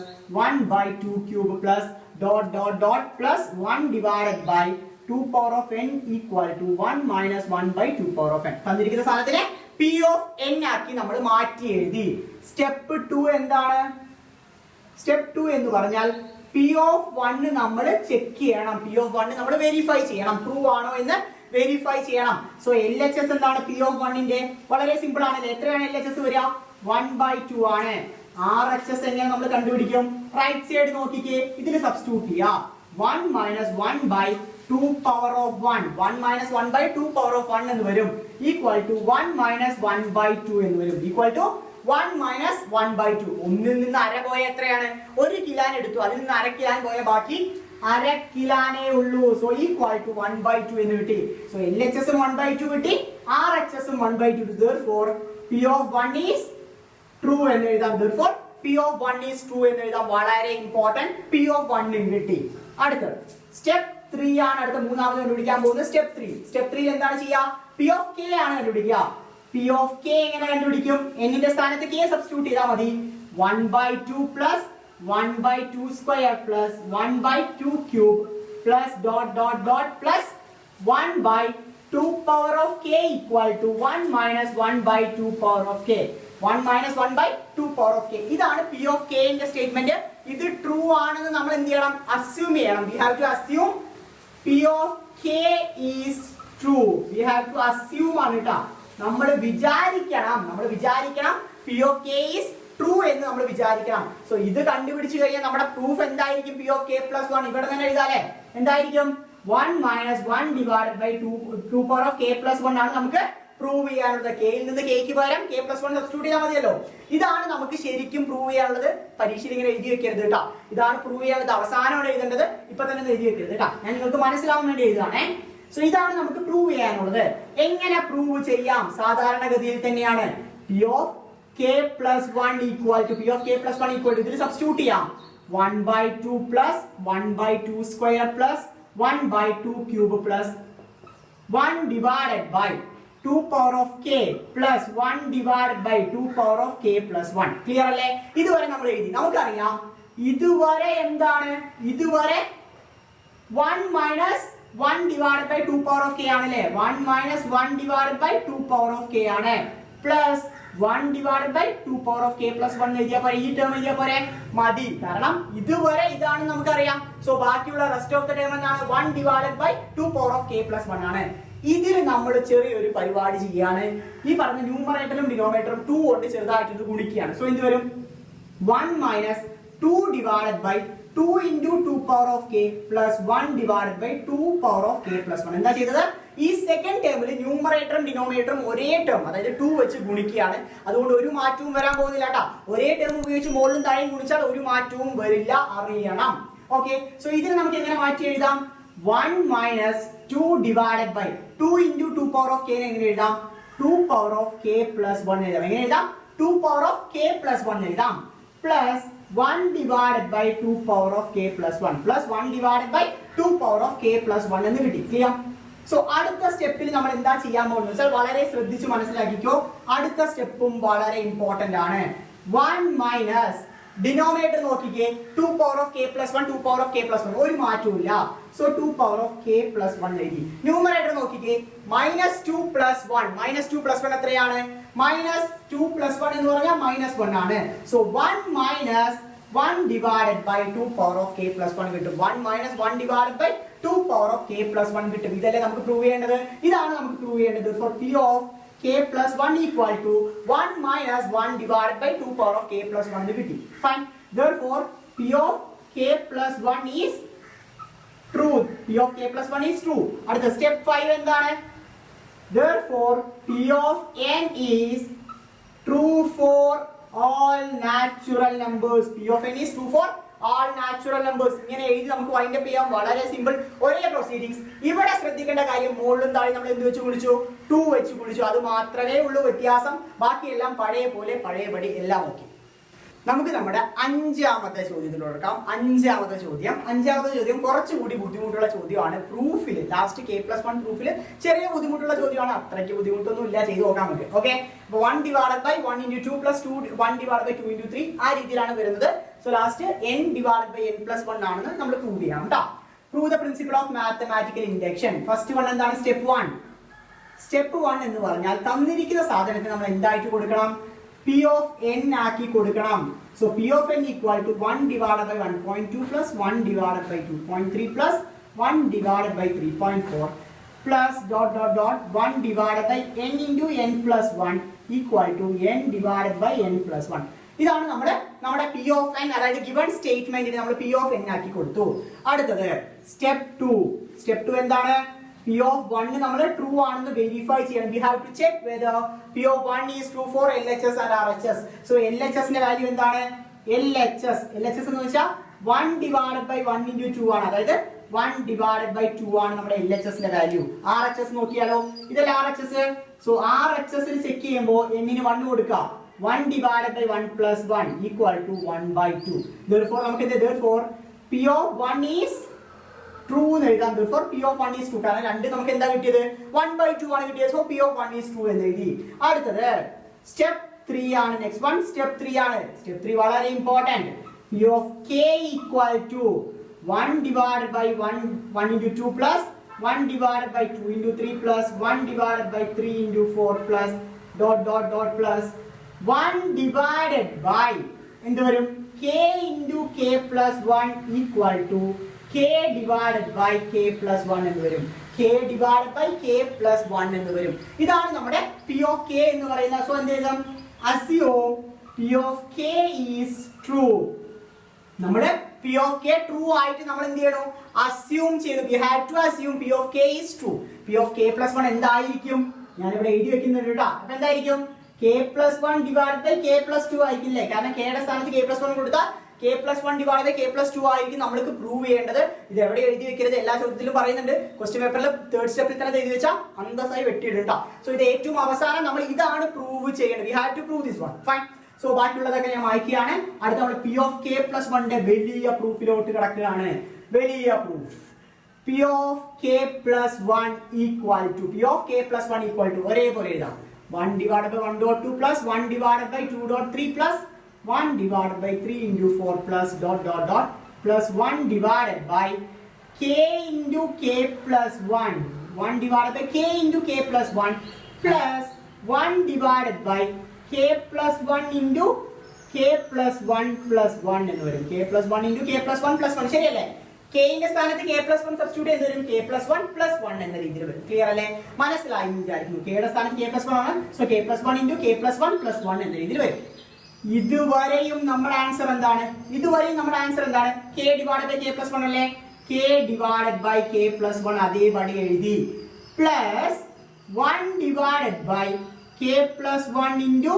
1 by 2 cube plus dot dot dot plus 1 divided by 2 power of n equal to 1 minus 1 by 2 power of n. തന്നിരിക്കുന്ന സാധനത്തിനെ p of n ആക്കി നമ്മൾ മാറ്റി എഴുതി. Step 2 എന്താണ്? Step 2 എന്ന് പറഞ്ഞാൽ p of 1 നമ്മൾ ചെക്ക് ചെയ്യണം. p of 1 നമ്മൾ വെരിഫൈ ചെയ്യണം. ട്രൂ ആണോ എന്ന് വെരിഫൈ ചെയ്യണം. സോ LHS എന്താണ് p of 1 ന്റെ? വളരെ സിമ്പിൾ ആണ്. എത്രയാണ് LHS വരിക? 1 by 2 ആണ്. RHS എങ്ങനെ നമ്മൾ കണ്ടുപിടിക്കും? റൈറ്റ് സൈഡ് നോക്കിക്കേ, ഇതിൽ സബ്സ്റ്റിറ്റ്യൂട്ട് ചെയ്യാം. 1 minus 1 by 2 power of 1. 1 minus 1 by 2 power of 1 എന്ന് വരും. Equal to 1 minus 1 by 2 എന്ന് വരും. Equal to 1 minus 1 by 2. ഒന്നിൽ നിന്ന് അര പോയ എത്രയാണ്? 1 കിലാൻ എടുത്തു. അതിൽ നിന്ന് അര കിലാൻ പോയ ബാക്കി അര കിലാനേ ഉള്ളൂ. സോ ഈക്വൽ ടു 1 by 2 എന്ന് കിട്ടി. സോ LHS 1 by 2 കിട്ടി, RHS 1 by 2. Therefore P of 1 is true എന്ന് എഴുതാം. Therefore P of 1 is true എന്ന് എഴുതാം. വളരെ ഇമ്പോർട്ടന്റ്. P of 1 കിട്ടി. അടുത്ത സ്റ്റെപ്പ് 3 ആണ്. അടുത്ത മൂന്നാമത് കണ്ടുപിടിക്കാൻ പോകുന്നത് സ്റ്റെപ്പ് 3. സ്റ്റെപ്പ് 3 എന്താണ് ചെയ്യുക? P of k ആണ് കണ്ടുപിടിക്കുക. P of k എങ്ങനെ കണ്ടുപിടിക്കും? n ന്റെ സ്ഥാനത്ത് k സബ്സ്റ്റിറ്റ്യൂട്ട് ചെയ്താൽ മതി. 1 by 2 plus 1 by 2 square plus 1 by 2 cube plus dot dot dot plus 1 by 2 power of k equal to 1 minus 1 by 2 power of k. 1 minus 1 by 2 power of k. ഇതാണ് P of k ന്റെ statement. ഇത് true ആണെന്ന് നമ്മൾ എന്ത് ചെയ്യണം? Assume ചെയ്യണം. We have to assume P of k is true. We have to assume ആണ് ട്ടോ. നമ്മൾ വിചാരിക്കണം P of k is true എന്ന് നമ്മൾ വിചാരിക്കണം. സോ ഇത് കണ്ടുപിടിച്ചു കഴിഞ്ഞാൽ നമ്മുടെ പ്രൂഫ് എന്തായിരിക്കും? P of k plus 1 ഇവിടെ തന്നെ എഴുതാല്ലേ. എന്തായിരിക്കും? 1 minus 1 divided by 2 power of k plus 1 ആണ് നമുക്ക് പ്രൂവ് ചെയ്യാനുള്ളത്. കെയിൽ നിന്ന് കെക്ക് പകരം k plus 1 സബ്സ്റ്റിറ്റ്യൂട്ട് ചെയ്താൽ മതിയല്ലോ. ഇതാണ് നമുക്ക് ശരിക്കും പ്രൂവ് ചെയ്യാനുള്ളത്. പരീക്ഷയിൽ ഇങ്ങനെ എഴുതി വെക്കരുത് കേട്ടോ. ഇതാണ് പ്രൂവ് ചെയ്യാനുള്ളത്. അവസാനമാണ് എഴുതേണ്ടത്. ഇപ്പൊ തന്നെ എഴുതി വെക്കരുത് കേട്ടോ. ഞാൻ നിങ്ങൾക്ക് മനസ്സിലാവാൻ വേണ്ടി എഴുതുകയാണേ. സോ ഇതാണ് നമുക്ക് പ്രൂവ് ചെയ്യാനുള്ളത്. എങ്ങനെ പ്രൂവ് ചെയ്യാം? സാധാരണഗതിയിൽ തന്നെയാണ്. P of k plus 1 equal to P of k plus 1 equal to ഇതിൽ സബ്സ്റ്റിറ്റ്യൂട്ട് ചെയ്യാം. 1 by 2 plus 1 by 2 square plus 1 by 2 cube plus 1 divided by 2 power of k plus 1 divided by 2 power of k plus 1. Clear അല്ലേ? ഇതുവരെ നമ്മൾ എഴുതി. നമുക്കറിയാം ഇതുവരെ എന്താണ്? ഇതുവരെ 1 minus 1 divided by 2 power of k ആണല്ലേ. 1 minus 1 divided by 2 power of k ആണ്. Plus 1 divided by 2 power of k plus 1 എഴുതിയാൽ പോരെ. ഈ ടേം എഴുതിയാൽ പോരെ. മതി. കാരണം ഇതുവരെ ഇതാണ് നമുക്കറിയാം. സോ ബാക്കിയുള്ള റെസ്റ്റ് ഓഫ് ദ ടേം എന്താണ്? 1 divided by 2 power of k plus 1 ആണ്. ഇതിൽ നമ്മൾ ചെറിയൊരു പരിപാടി ചെയ്യാണ്. ഈ പറഞ്ഞ ന്യൂമറേറ്ററും ഡിനോമിനേറ്ററും 2 കൊണ്ട് ചെറുതായിട്ട് ഗുണിക്കുകയാണ്. സോ എന്ത് വരും? 1 minus 2 divided by 2 into 2 power of k plus 1 divided by 2 power of k plus 1. എന്താ ചെയ്തത്? ഈ സെക്കൻഡ് ടേമിൽ ന്യൂമറേറ്ററും ഡിനോമിനേറ്ററും ഒരേ ടേം, അതായത് 2 വെച്ച് ഗുണിക്കുകയാണ്. അതുകൊണ്ട് ഒരു മാറ്റവും വരാൻ പോകുന്നില്ല കേട്ടോ. ഒരേ ടേം ഉപയോഗിച്ച് മുകളിലും താഴെയും ഗുണിച്ചാൽ ഒരു മാറ്റവും വരില്ല, അറിയണം. ഓക്കെ. സോ ഇതിന് നമുക്ക് എങ്ങനെ മാറ്റി എഴുതാം? 1 minus 2 divided by 2 into 2 power of k എങ്ങനെ എഴുതാം? 2 power of k plus 1 എഴുതാം. എങ്ങനെ എഴുതാം? 2 power of k plus 1 എഴുതാം. Plus 1 divided by 2 power of k plus 1 plus 1 divided by 2 power of k plus 1 എന്ന് കിട്ടി. ക്ലിയർ? സോ അടുത്ത സ്റ്റെപ്പിൽ നമ്മൾ എന്താ ചെയ്യാൻ പോകുന്നത് വെച്ചാൽ വളരെ ശ്രദ്ധിച്ച് മനസ്സിലാക്കിക്കോ. അടുത്ത സ്റ്റെപ്പും വളരെ ഇമ്പോർട്ടന്റ് ആണ്. 1 minus ഡിനോമിനേറ്റർ നോക്കിക്കേ. 2 power of k plus 1 2 power of k plus 1 ഒരു മാറ്റവും ഇല്ല. So 2 power of k plus 1 എഴുതി. ന്യൂമറേറ്റർ നോക്കിക്കേ. -2 plus 1 -2 plus 1 എത്രയാണ്? -2 plus 1 എന്ന് പറഞ്ഞാൽ -1 ആണ്. So 1 minus 1 divided by 2 power of k plus 1 കിട്ടും. 1 minus 1 divided by 2 power of k plus 1 കിട്ടും. ഇതല്ലേ നമുക്ക് പ്രൂവ് ചെയ്യേണ്ടത്. ഇതാണ് നമുക്ക് പ്രൂവ് ചെയ്യേണ്ടത്. For P of k plus 1 equal to 1 minus 1 divided by 2 power of k plus 1 കിട്ടി. Fine. Therefore P of k plus 1 is true. P of k plus 1 is true. അടുത്ത step 5 എന്താണ്? Therefore P of n is true for all natural numbers. P of n is true for all natural numbers. ഇങ്ങനെ എഴുതി നമുക്ക് wind up ചെയ്യാം. വളരെ simple, ഒരേ proceedings. ഇവിടെ ശ്രദ്ധിക്കേണ്ട കാര്യം മുകളിലും താഴെ നമ്മൾ എന്ത് വെച്ച് കുളിച്ചു? 2 വെച്ച് കുളിച്ചു. അത് മാത്രമേ ഉള്ളൂ വ്യത്യാസം. ബാക്കിയെല്ലാം പഴയ പോലെ പഴയപടി എല്ലാം ഓക്കെ. നമുക്ക് നമ്മുടെ അഞ്ചാമത്തെ ചോദ്യത്തിലോട്ട് എടുക്കാം. അഞ്ചാമത്തെ ചോദ്യം കുറച്ചുകൂടി ബുദ്ധിമുട്ടുള്ള ചോദ്യമാണ്. പ്രൂഫിൽ ലാസ്റ്റ് K+1 പ്രൂഫിൽ ചെറിയ ബുദ്ധിമുട്ടുള്ള ചോദ്യമാണ്. അത്രയ്ക്ക് ബുദ്ധിമുട്ടൊന്നും ഇല്ല, ചെയ്ത് നോക്കാൻ നമുക്ക്. Okay, 1 divided by 1 into 2 plus 2 1 divided by 2 into 3 ആ രീതിയിലാണ് വരുന്നത്. So last n divided by n+1 ആണെന്ന് നമ്മൾ പ്രൂവ് ചെയ്യണം കേട്ടോ. Prove the principle of mathematical induction. First one എന്താണ്? സ്റ്റെപ്പ് 1. സ്റ്റെപ്പ് 1 എന്ന് പറഞ്ഞാൽ തന്നിരിക്കുന്ന സാധനത്തിന് നമ്മൾ എന്തായിട്ട് കൊടുക്കണം? P of n ആക്കി കൊടുക്കണം. So P of n equal to 1 divided by 1.2 plus 1 divided by 2.3 plus 1 divided by 3.4 plus dot dot dot 1 divided by n into n plus 1 equal to n divided by n plus 1. ഇതാണ് നമ്മുടെ P of n, അതായത് given statementന് നമ്മൾ P of n ആക്കി കൊടുത്തു. അടുത്തത് step 2. Step 2 എന്താണ്? P of 1 നമ്മൾ true ആണെന്ന് വെരിഫൈ ചെയ്യണം. We have to check whether P of 1 is true for LHS and RHS. So LHS ന്റെ വാല്യൂ എന്താണ്? LHS എന്ന് വെച്ചാൽ 1 divided by 1 into 2 ആണ്. അതായത് 1 divided by 2 ആണ് നമ്മുടെ LHS ന്റെ വാല്യൂ. RHS നോക്കിയാലോ? ഇതല്ല RHS. സോ RHS ൽ ചെക്ക് ചെയ്യുമ്പോൾ n ന് 1 കൊടുക്കുക. 1 divided by 1 plus 1 equal to 1 by 2. Therefore നമുക്ക് എന്ത്? Therefore P of 1 is true എന്ന് എഴുതാം. Therefore P of 1 is true. കാരണം രണ്ട് നമുക്ക് എന്താ കിട്ടിയത്? 1 by 2 ആണ് കിട്ടിയത്. So P of 1 is true എന്ന് എഴുതി. അടുത്തത് സ്റ്റെപ്പ് 3 ആണ്. നെക്സ്റ്റ് വൺ സ്റ്റെപ്പ് 3 ആണ്. സ്റ്റെപ്പ് 3 വളരെ important. P of k equal to 1 divided by 1 into 2 plus 1 divided by 2 into 3 plus 1 divided by 3 into 4 plus dot dot dot plus 1 divided by എന്ത് വരും? k into k plus 1 equal to k divided by k plus 1 എന്ന് വരും. k divided by k plus 1 എന്ന് വരും. ഇതാണ് നമ്മുടെ P of k എന്ന് പറയുന്നത്. സോ എന്ത് എഴുതാം? assume P of k is true. നമ്മുടെ P of k true ആയിട്ട് നമ്മൾ എന്ത് ചെയ്യണം? assume ചെയ്യണം. we have to assume P of k is true. P of k plus 1 എന്തായിരിക്കും? ഞാൻ ഇവിടെ എഴുതി വെക്കുന്നുണ്ട് കേട്ടോ. അപ്പോൾ എന്തായിരിക്കും? k plus 1 divided by k plus 2 ആയിരിക്കില്ലേ? കാരണം k യുടെ സ്ഥാനത്ത് k plus 1 കൊടുത്താൽ k plus 1 divided by k plus 2 ആയിരിക്കും നമ്മൾക്ക് പ്രൂവ് ചെയ്യേണ്ടത്. ഇത് എവിടെ എഴുതി വെക്കരുത്, എല്ലാ ചോദ്യത്തിലും പറയുന്നുണ്ട്. ക്വസ്റ്റ്യൻ പേപ്പറിൽ തേർഡ് സ്റ്റെപ്പിൽ തന്നെ എഴുതി വെച്ചാൽ അന്തസ്സായി വെട്ടിയിടും. സോ ഇത് ഏറ്റവും അവസാനം നമ്മൾ ഇതാണ് പ്രൂവ് ചെയ്യേണ്ടത്. We have to prove this one. Fine. So ബാക്കിയുള്ളതൊക്കെ ഞാൻ വായിക്കുകയാണ്. അടുത്ത നമ്മൾ P of k plus 1 വലിയ പ്രൂഫിലോട്ട് കിടക്കുകയാണ്. വലിയ proof. P of k plus 1 equal to P of k plus 1 equal to ഒരേപോലെ എഴുതാം. 1 divided by 1.2 plus 1 divided by 2.3 plus 1 divided by 3 into 4 plus dot dot dot plus 1 divided by k into k plus 1. 1 divided by k into k plus 1 plus 1 divided by k plus 1 into k plus 1 plus 1 എന്ന് വരും. k plus 1 into k plus 1 plus 1 ശരിയല്ലേ? k ന്റെ സ്ഥാനത്ത് k plus 1 substitute ചെയ്ത് വരും. k plus 1 plus 1 എന്ന രീതിയിൽ വരും. ക്ലിയർ അല്ലേ? മനസ്സിലായി എന്ന് വിചാരിക്കുന്നു. k യുടെ സ്ഥാനത്ത് k plus 1 ആണ്. So k plus 1 into k plus 1 plus 1 എന്ന രീതിയിൽ വരും. ഇതുവരെയും നമ്മുടെ ആൻസർ എന്താണ്? k divided by k plus 1 അല്ലേ? k divided by k plus 1 അതേപടി എഴുതി. Plus 1 divided by k plus 1 into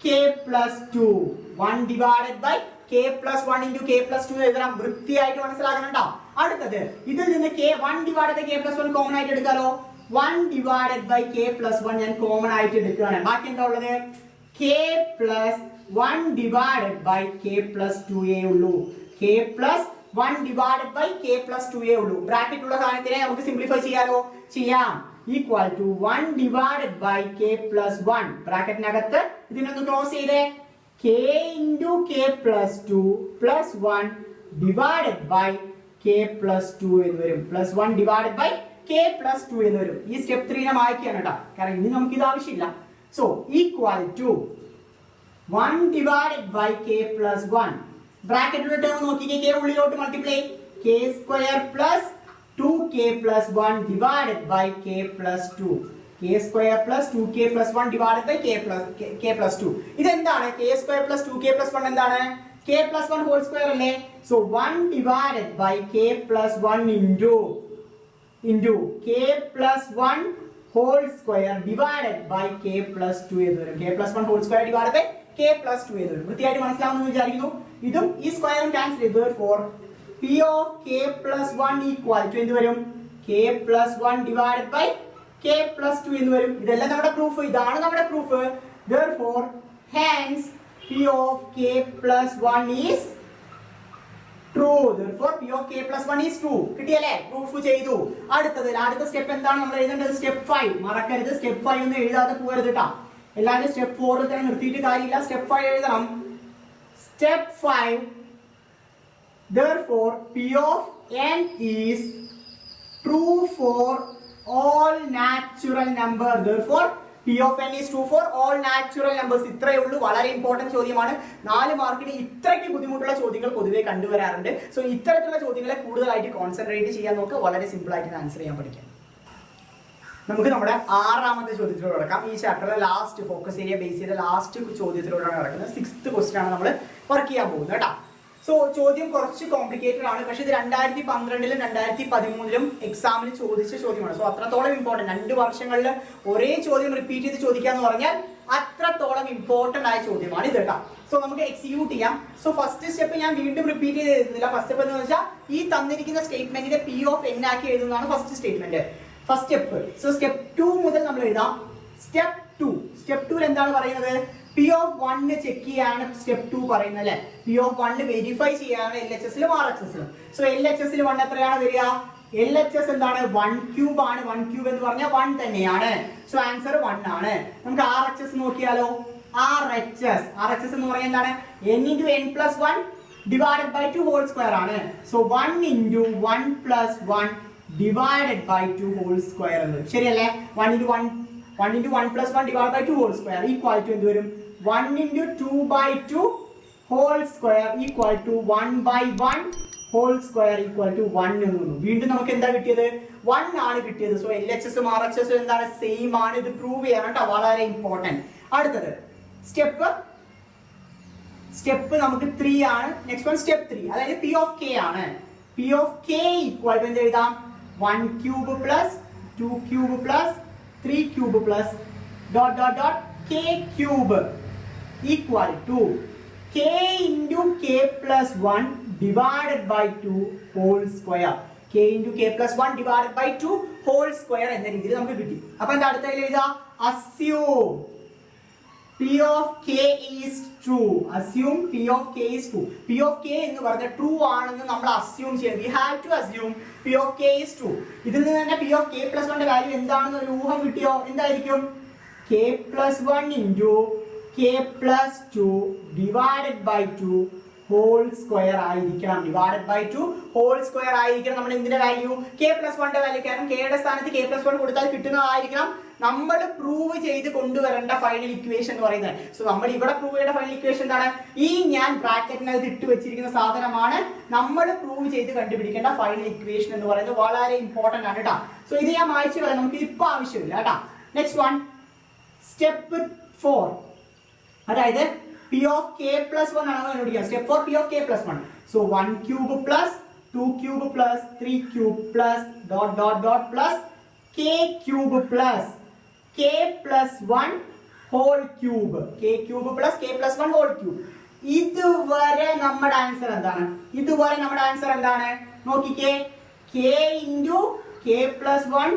k plus 2. 1 divided by k plus 1 into k plus 2 എഴുതണം. വൃത്തിയായിട്ട് മനസ്സിലാക്കണം കേട്ടോ. അടുത്തത് ഇതിൽ നിന്ന് 1 divided by k plus 1 common ആയിട്ട് എടുക്കാലോ. 1 divided by k plus 1 ഞാൻ കോമൺ ആയിട്ട് എടുക്കുകയാണ്. ബാക്കി എന്താ ഉള്ളത്? k plus 1 divided by k plus 2a ഉള്ളൂ. k plus 1 divided by k plus 2a ഉള്ളൂ. ബ്രാക്കറ്റ് ഉള്ള സാധനത്തിനെ നമുക്ക് സിംപ്ലിഫൈ ചെയ്യാം. equal to 1 divided by k plus 1. ബ്രാക്കറ്റിനകത്ത് ഇതിനൊന്ന് ക്ലോസ് ചെയ്തേ. k into k plus 2 plus 1 divided by k plus 2 എന്ന് വരും. plus 1 divided by k plus 2 എന്ന് വരും. ഈ സ്റ്റെപ്പ് 3 നെ മായ്ക്കുകയാണ് കേട്ടോ. കാരണം ഇനി നമുക്ക് ഇത് ആവശ്യമില്ല. So equal to 1 divided by k plus 1. ബ്രാക്കറ്റിലുള്ള ടേം നോക്കിക്കേ. k ഉള്ളിലോട്ട് multiply. k square plus 2k plus 1 divided by k plus 2. k square plus 2k plus 1 divided by k plus 2. ഇതെന്താണ്? k square plus 2k plus 1 എന്താണ്? k plus 1 whole square അല്ലേ? so 1 divided by k plus 1 into k plus 1 whole square divided by k plus 2 എന്ന് വരും. k plus 1 whole square divided by k plus 2 എന്ന് വരും. വൃത്തിയായിട്ട് മനസ്സിലാവുമെന്ന് വിചാരിക്കുന്നു. ഇതും ഈ സ്ക്വയറും ക്യാൻസൽ ചെയ്തു. therefore p of k plus 1 equal to എന്ത് വരും? k plus 1 divided by k plus 2 എന്ന് വരും. ഇതെല്ലാം നമ്മുടെ പ്രൂഫ്. ഇതാണ് നമ്മുടെ proof. therefore hence p of k plus 1 is true. therefore p of k plus 1 is true. കിട്ടിയല്ലേ? പ്രൂഫ് ചെയ്തു. അടുത്ത സ്റ്റെപ്പ് എന്താണ് നമ്മൾ എഴുതേണ്ടത്? സ്റ്റെപ്പ് 5. മറക്കരുത്, സ്റ്റെപ്പ് 5 ഒന്നും എഴുതാതെ പോകരുത് കേട്ടോ. എല്ലാവരും സ്റ്റെപ്പ് 4 തന്നെ നിർത്തിയിട്ട് കാര്യമില്ല. സ്റ്റെപ്പ് 5 എഴുതണം. Step 5 therefore p of n is true for all natural numbers. therefore p of n is true for all natural numbers. ഇത്രയേ ഉള്ളൂ. വളരെ ഇമ്പോർട്ടന്റ് ചോദ്യമാണ്. 4 മാർക്കിന് ഇത്രയ്ക്ക് ബുദ്ധിമുട്ടുള്ള ചോദ്യങ്ങൾ പൊതുവെ കണ്ടുവരാറുണ്ട്. സോ ഇത്തരത്തിലുള്ള ചോദ്യങ്ങളെ കൂടുതലായിട്ട് കോൺസെൻട്രേറ്റ് ചെയ്യാൻ നോക്കുക. വളരെ സിമ്പിൾ ആയിട്ട് ആൻസർ ചെയ്യാൻ പഠിക്കാം. നമുക്ക് നമ്മുടെ 6ാമത്തെ ചോദ്യത്തിലൂടെ കിടക്കാം. ഈ ചാപ്റ്ററിലെ ലാസ്റ്റ് ഫോക്കസ് ഏരിയ ബേസ് ചെയ്ത ലാസ്റ്റ് ചോദ്യത്തിലൂടെയാണ് കിടക്കുന്നത്. 6th ക്വസ്റ്റ്യൻ ആണ് നമ്മൾ വർക്ക് ചെയ്യാൻ പോകുന്നത് കേട്ടോ. സോ ചോദ്യം കുറച്ച് കോംപ്ലിക്കേറ്റഡ് ആണ്. പക്ഷെ ഇത് 2012-ലും 2013-ലും എക്സാമിന് ചോദിച്ച ചോദ്യമാണ്. സോ അത്രത്തോളം ഇമ്പോർട്ടന്റ്. 2 വർഷങ്ങളിൽ ഒരേ ചോദ്യം റിപ്പീറ്റ് ചെയ്ത് ചോദിക്കാന്ന് പറഞ്ഞാൽ അത്രത്തോളം ഇമ്പോർട്ടന്റ് ആയ ചോദ്യമാണ് ഇത് കേട്ടോ. സോ നമുക്ക് എക്സിക്യൂട്ട് ചെയ്യാം. സോ ഫസ്റ്റ് സ്റ്റെപ്പ് ഞാൻ വീണ്ടും റിപ്പീറ്റ് ചെയ്ത് എഴുതുന്നില്ല. ഫസ്റ്റ് സ്റ്റെപ്പ് എന്ന് വെച്ചാൽ ഈ തന്നിരിക്കുന്ന സ്റ്റേറ്റ്മെന്റിന്റെ p of n ആക്കി എഴുതുന്നതാണ് first statement, first step. So step 2 മുതൽ നമ്മൾ എഴുതാം. സ്റ്റെപ്പ് 2 എന്താണ് പറയുന്നത്? p of 1 ചെക്ക് ചെയ്യാണ് സ്റ്റെപ്പ് 2 പറയുന്നത് അല്ലെ. p of 1 വെരിഫൈ ചെയ്യാണ് LHS-ലും RHS-ലും. സോ LHS-ൽ 1 എത്രയാണ് വരിക? LHS എന്താണ്? 1 ക്യൂബ് ആണ്. 1 ക്യൂബ് എന്ന് പറഞ്ഞാൽ 1 തന്നെയാണ്. സോ ആൻസർ 1 ആണ്. നമുക്ക് RHS നോക്കിയാലോ? RHS എന്ന് പറഞ്ഞാൽ എന്താണ്? n into n plus 1 divided by 2 whole square ആണ്. So 1 into 1 plus 1 divided by 2 whole square എന്ന് വരും. ശരിയല്ലേ? 1 into 1 plus 1 divided by 2 whole square equal to എന്ത് വരും? 1 into 2 by 2 whole square equal to 1 by 1 whole square equal to 1 എന്ന് വന്നു. വീണ്ടും നമുക്ക് എന്താ കിട്ടിയത്? 1 ആണ് കിട്ടിയത്. സോ LHS-ഉം RHS-ഉം എന്താണ്? സെയിം ആണ്. ഇത് പ്രൂവ് ചെയ്യണം കേട്ടോ. വളരെ ഇമ്പോർട്ടന്റ്. അടുത്തത് സ്റ്റെപ്പ് നമുക്ക് 3 ആണ്. നെക്സ്റ്റ് വൺ സ്റ്റെപ്പ് 3, അതായത് p of k ആണ്. p of k equal to എന്ത് എഴുതാം? 1 cube plus 2 cube plus 3 cube plus k cube equal to k into k plus 1 divided by 2 whole square. k into k plus 1 divided by 2 whole square എന്ന രീതിയിൽ നമുക്ക് കിട്ടി. അപ്പൊ എന്താ അടുത്തതിൽ എഴുതാം? assume p of k is true. assume p of k is true. p of k എന്ന് പറഞ്ഞാൽ true ആണെന്ന് നമ്മൾ assume ചെയ്യണം. we have to assume p of k is true. ഇതിൽ നിന്ന് തന്നെ p of k plus 1 ന്റെ വാല്യൂ എന്താണെന്ന് ഒരു ഊഹം കിട്ടിയോ? എന്തായിരിക്കും? k plus 1 into k plus 2 divided by 2 whole square ആയിരിക്കണം. divided by 2 whole square ആയിരിക്കണം നമ്മുടെ എന്തിന്റെ വാല്യൂ? k plus 1 ന്റെ വാല്യൂ. കാരണം k യുടെ സ്ഥാനത്ത് k plus 1 കൊടുത്താൽ കിട്ടുന്നതായിരിക്കണം നമ്മൾ പ്രൂവ് ചെയ്ത് കൊണ്ടുവരേണ്ട ഫൈനൽ ഇക്വേഷൻ എന്ന് പറയുന്നത്. സോ നമ്മൾ ഇവിടെ പ്രൂവ് ചെയ്യേണ്ട ഫൈനൽ ഇക്വേഷൻ എന്താണ്? ഈ ഞാൻ ബ്രാക്കറ്റിനകത്ത് ഇട്ട് വെച്ചിരിക്കുന്ന സാധനമാണ് നമ്മൾ പ്രൂവ് ചെയ്ത് കണ്ടുപിടിക്കേണ്ട ഫൈനൽ ഇക്വേഷൻ എന്ന് പറയുന്നത്. വളരെ ഇമ്പോർട്ടന്റ് ആണ് കേട്ടോ. സോ ഇത് ഞാൻ വായിച്ചു കളയാം. നമുക്ക് ഇപ്പൊ ആവശ്യമില്ല കേട്ടോ. നെക്സ്റ്റ് വൺ സ്റ്റെപ്പ് 4, അതായത് p of k plus 1 ആണ് കണ്ടുപിടിക്കുക. Step 4 p of k plus 1. So 1 cube plus 2 cube plus 3 cube plus plus k cube plus k plus 1 whole cube. k cube plus k plus 1 whole cube. ഇതുവരെ നമ്മുടെ answer എന്താണ്? നോക്കിക്കേ. k into k plus 1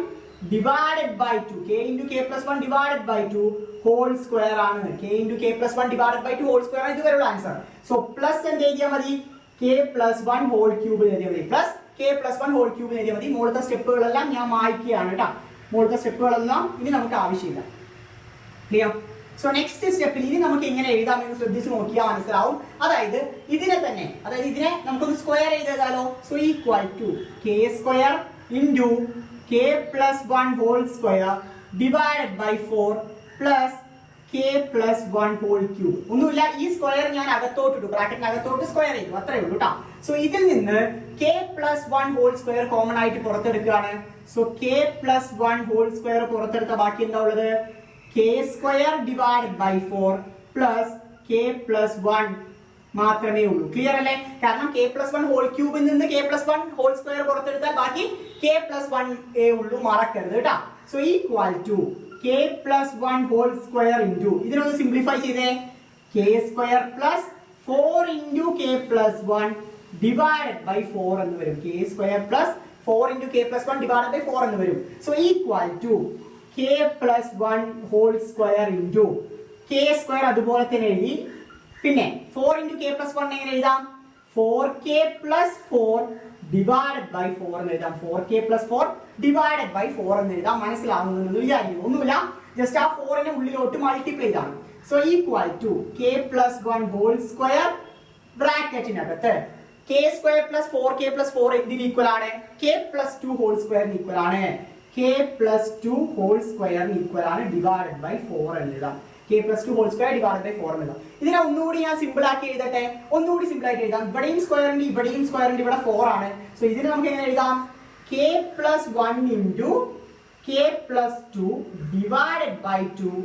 divided by 2. k into k plus 1 divided by 2 whole square ആണ്. k into k plus 1 divided by 2 whole square ആണ് ഇതുവരെയുള്ള answer. So plus എന്ത് എഴുതിയാൽ മതി? k plus 1 whole cube എഴുതിയാൽ മതി. Plus k plus 1 whole cube എഴുതിയാൽ മതി. മുകളിലത്തെ സ്റ്റെപ്പുകളെല്ലാം ഞാൻ മായ്ക്കുകയാണ് കേട്ടോ. മുകളിലത്തെ സ്റ്റെപ്പുകളെല്ലാം ഇനി നമുക്ക് ആവശ്യമില്ല. ക്ലിയർ? സോ നെക്സ്റ്റ് സ്റ്റെപ്പിൽ ഇനി നമുക്ക് എങ്ങനെ എഴുതാമെന്ന് ശ്രദ്ധിച്ച് നോക്കിയാൽ മനസ്സിലാവും. അതായത് ഇതിനെ നമുക്കൊന്ന് സ്ക്വയർ ചെയ്താലോ? So equal to k square into k plus 1 whole square divided by 4 plus k plus 1 whole cube. ഒന്നുമില്ല, ഈ സ്ക്വയർ ഞാൻ അകത്തോട്ടിട്ടു, ബ്രാക്കറ്റിനകത്തോട്ട് സ്ക്വയർ ചെയ്തു, അത്രേ ഉള്ളൂ കേട്ടോ. സോ ഇതിൽ നിന്ന് k plus 1 whole square common ആയിട്ട് പുറത്തെടുക്കുകയാണ്. So k plus 1 whole square പുറത്തെടുത്ത ബാക്കി എന്താ ഉള്ളത്? k square divided by 4 plus k plus 1 മാത്രമേ ഉള്ളൂ. ക്ലിയർ അല്ലേ? കാരണം k plus 1 whole ക്യൂബിൽ നിന്ന് k plus 1 whole square പുറത്തെടുത്താൽ ബാക്കി k plus 1 ഉള്ളൂ, മറക്കരുത് കേട്ടോ. So equal to k plus 1 whole square into ഇതിനൊന്ന് സിംപ്ലിഫൈ ചെയ്തേ. k square plus 4 into k plus 1 divided by 4 എന്ന് വരും. k square plus 4 into k plus 1 divided by 4 എന്ന് വരും. So equal to k plus 1 whole square into k square അതുപോലെ തന്നെ എഴുതി. പിന്നെ 4 into k plus 1 എങ്ങനെ എഴുതാം? 4k plus 4 divided by 4 എന്ന് എഴുതാം. 4k plus 4 divided by 4 എന്ന് എഴുതാം. മനസ്സിലാവുന്നു വിചാരിക്കുന്നു. ഒന്നുമില്ല, ജസ്റ്റ് ആ 4നെ ഉള്ളിലോട്ട് മൾട്ടിപ്ലൈ ചെയ്താണ്. So equal to k plus 1 whole square ബ്രാക്കറ്റിനകത്ത് k square plus 4k plus 4 എന്തിന് ഈക്വൽ ആണ്? k plus 2 whole square equal ആണ്. k plus 2 whole square equal ആണ് ഡിവൈഡഡ് ബൈ 4 എന്ന് എഴുതാം. k plus 2 whole square divided by 4 എന്ന് എഴുതാം. ഇതിനെ ഒന്നുകൂടി ഞാൻ സിമ്പിൾ ആക്കി എഴുതട്ടെ. ഒന്നുകൂടി സിമ്പിൾ ആയിട്ട് എഴുതാം. ഇവിടെയും സ്ക്വയർ ഉണ്ട്, ഇവിടെയും സ്ക്വയർ ഉണ്ട്, ഇവിടെ 4 ആണ്. സോ ഇതിനെ നമുക്ക് എങ്ങനെ എഴുതാം? k plus 1 into k plus 2 divided by 2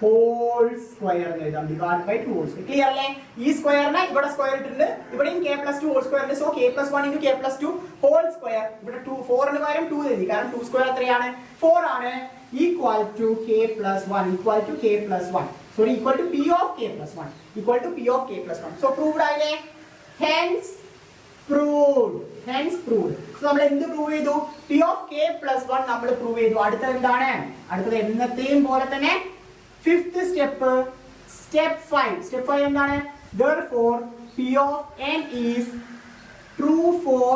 whole square എന്ന് എഴുതാം. divided by 2 whole square. Clear അല്ലേ? ഈ സ്ക്വയറിനെ ഇവിടെ സ്ക്വയർ ഇട്ടിട്ടുണ്ട്, ഇവിടെയും k plus 2 whole square ഉണ്ട്. So k plus 1 into k plus 2 whole square. ഇവിടെ 2 4 ന് പകരം 2 എഴുതി, കാരണം 2 സ്ക്വയർ എത്രയാണ്? 4 ആണ്. equal to k plus 1 equal to k plus 1. Sorry, equal to p of k plus 1. Equal to p of k plus 1. So proved ആയില്ലേ? Hence proved. Hence proved. So നമ്മൾ എന്ത് പ്രൂവ് ചെയ്തു? p of k plus 1 നമ്മൾ prove ചെയ്തു. അടുത്തത് എന്താണ്? അടുത്തത് എന്നത്തെയും പോലെ തന്നെ fifth step, step 5. Step 5 എന്താണ്? Therefore p of n is true for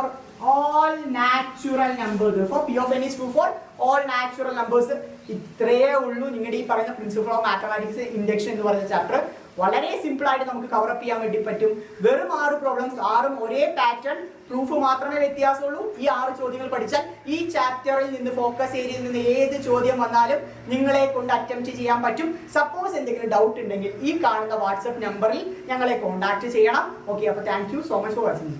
all natural numbers. Therefore p of n is true for all natural numbers. ഇത്രയേ ഉള്ളൂ നിങ്ങളുടെ ഈ പറയുന്ന പ്രിൻസിപ്പിൾ ഓഫ് മാത്തമാറ്റിക്സ് ഇൻഡക്ഷൻ എന്ന് പറയുന്ന ചാപ്റ്റർ. വളരെ സിമ്പിൾ ആയിട്ട് നമുക്ക് കവർ അപ്പ് ചെയ്യാൻ വേണ്ടി പറ്റും. വെറും 6 പ്രോബ്ലംസ്, 6ഉം ഒരേ പാറ്റേൺ, പ്രൂഫ് മാത്രമേ വ്യത്യാസമുള്ളൂ. ഈ 6 ചോദ്യങ്ങൾ പഠിച്ചാൽ ഈ ചാപ്റ്ററിൽ നിന്ന് ഫോക്കസ് ഏരിയയിൽ നിന്ന് ഏത് ചോദ്യം വന്നാലും നിങ്ങളെ കൊണ്ട് അറ്റംപ്റ്റ് ചെയ്യാൻ പറ്റും. സപ്പോസ് എന്തെങ്കിലും ഡൗട്ട് ഉണ്ടെങ്കിൽ ഈ കാണുന്ന വാട്സ്ആപ്പ് നമ്പറിൽ ഞങ്ങളെ കോൺടാക്ട് ചെയ്യണം. ഓക്കെ, അപ്പോൾ thank you so much for watching.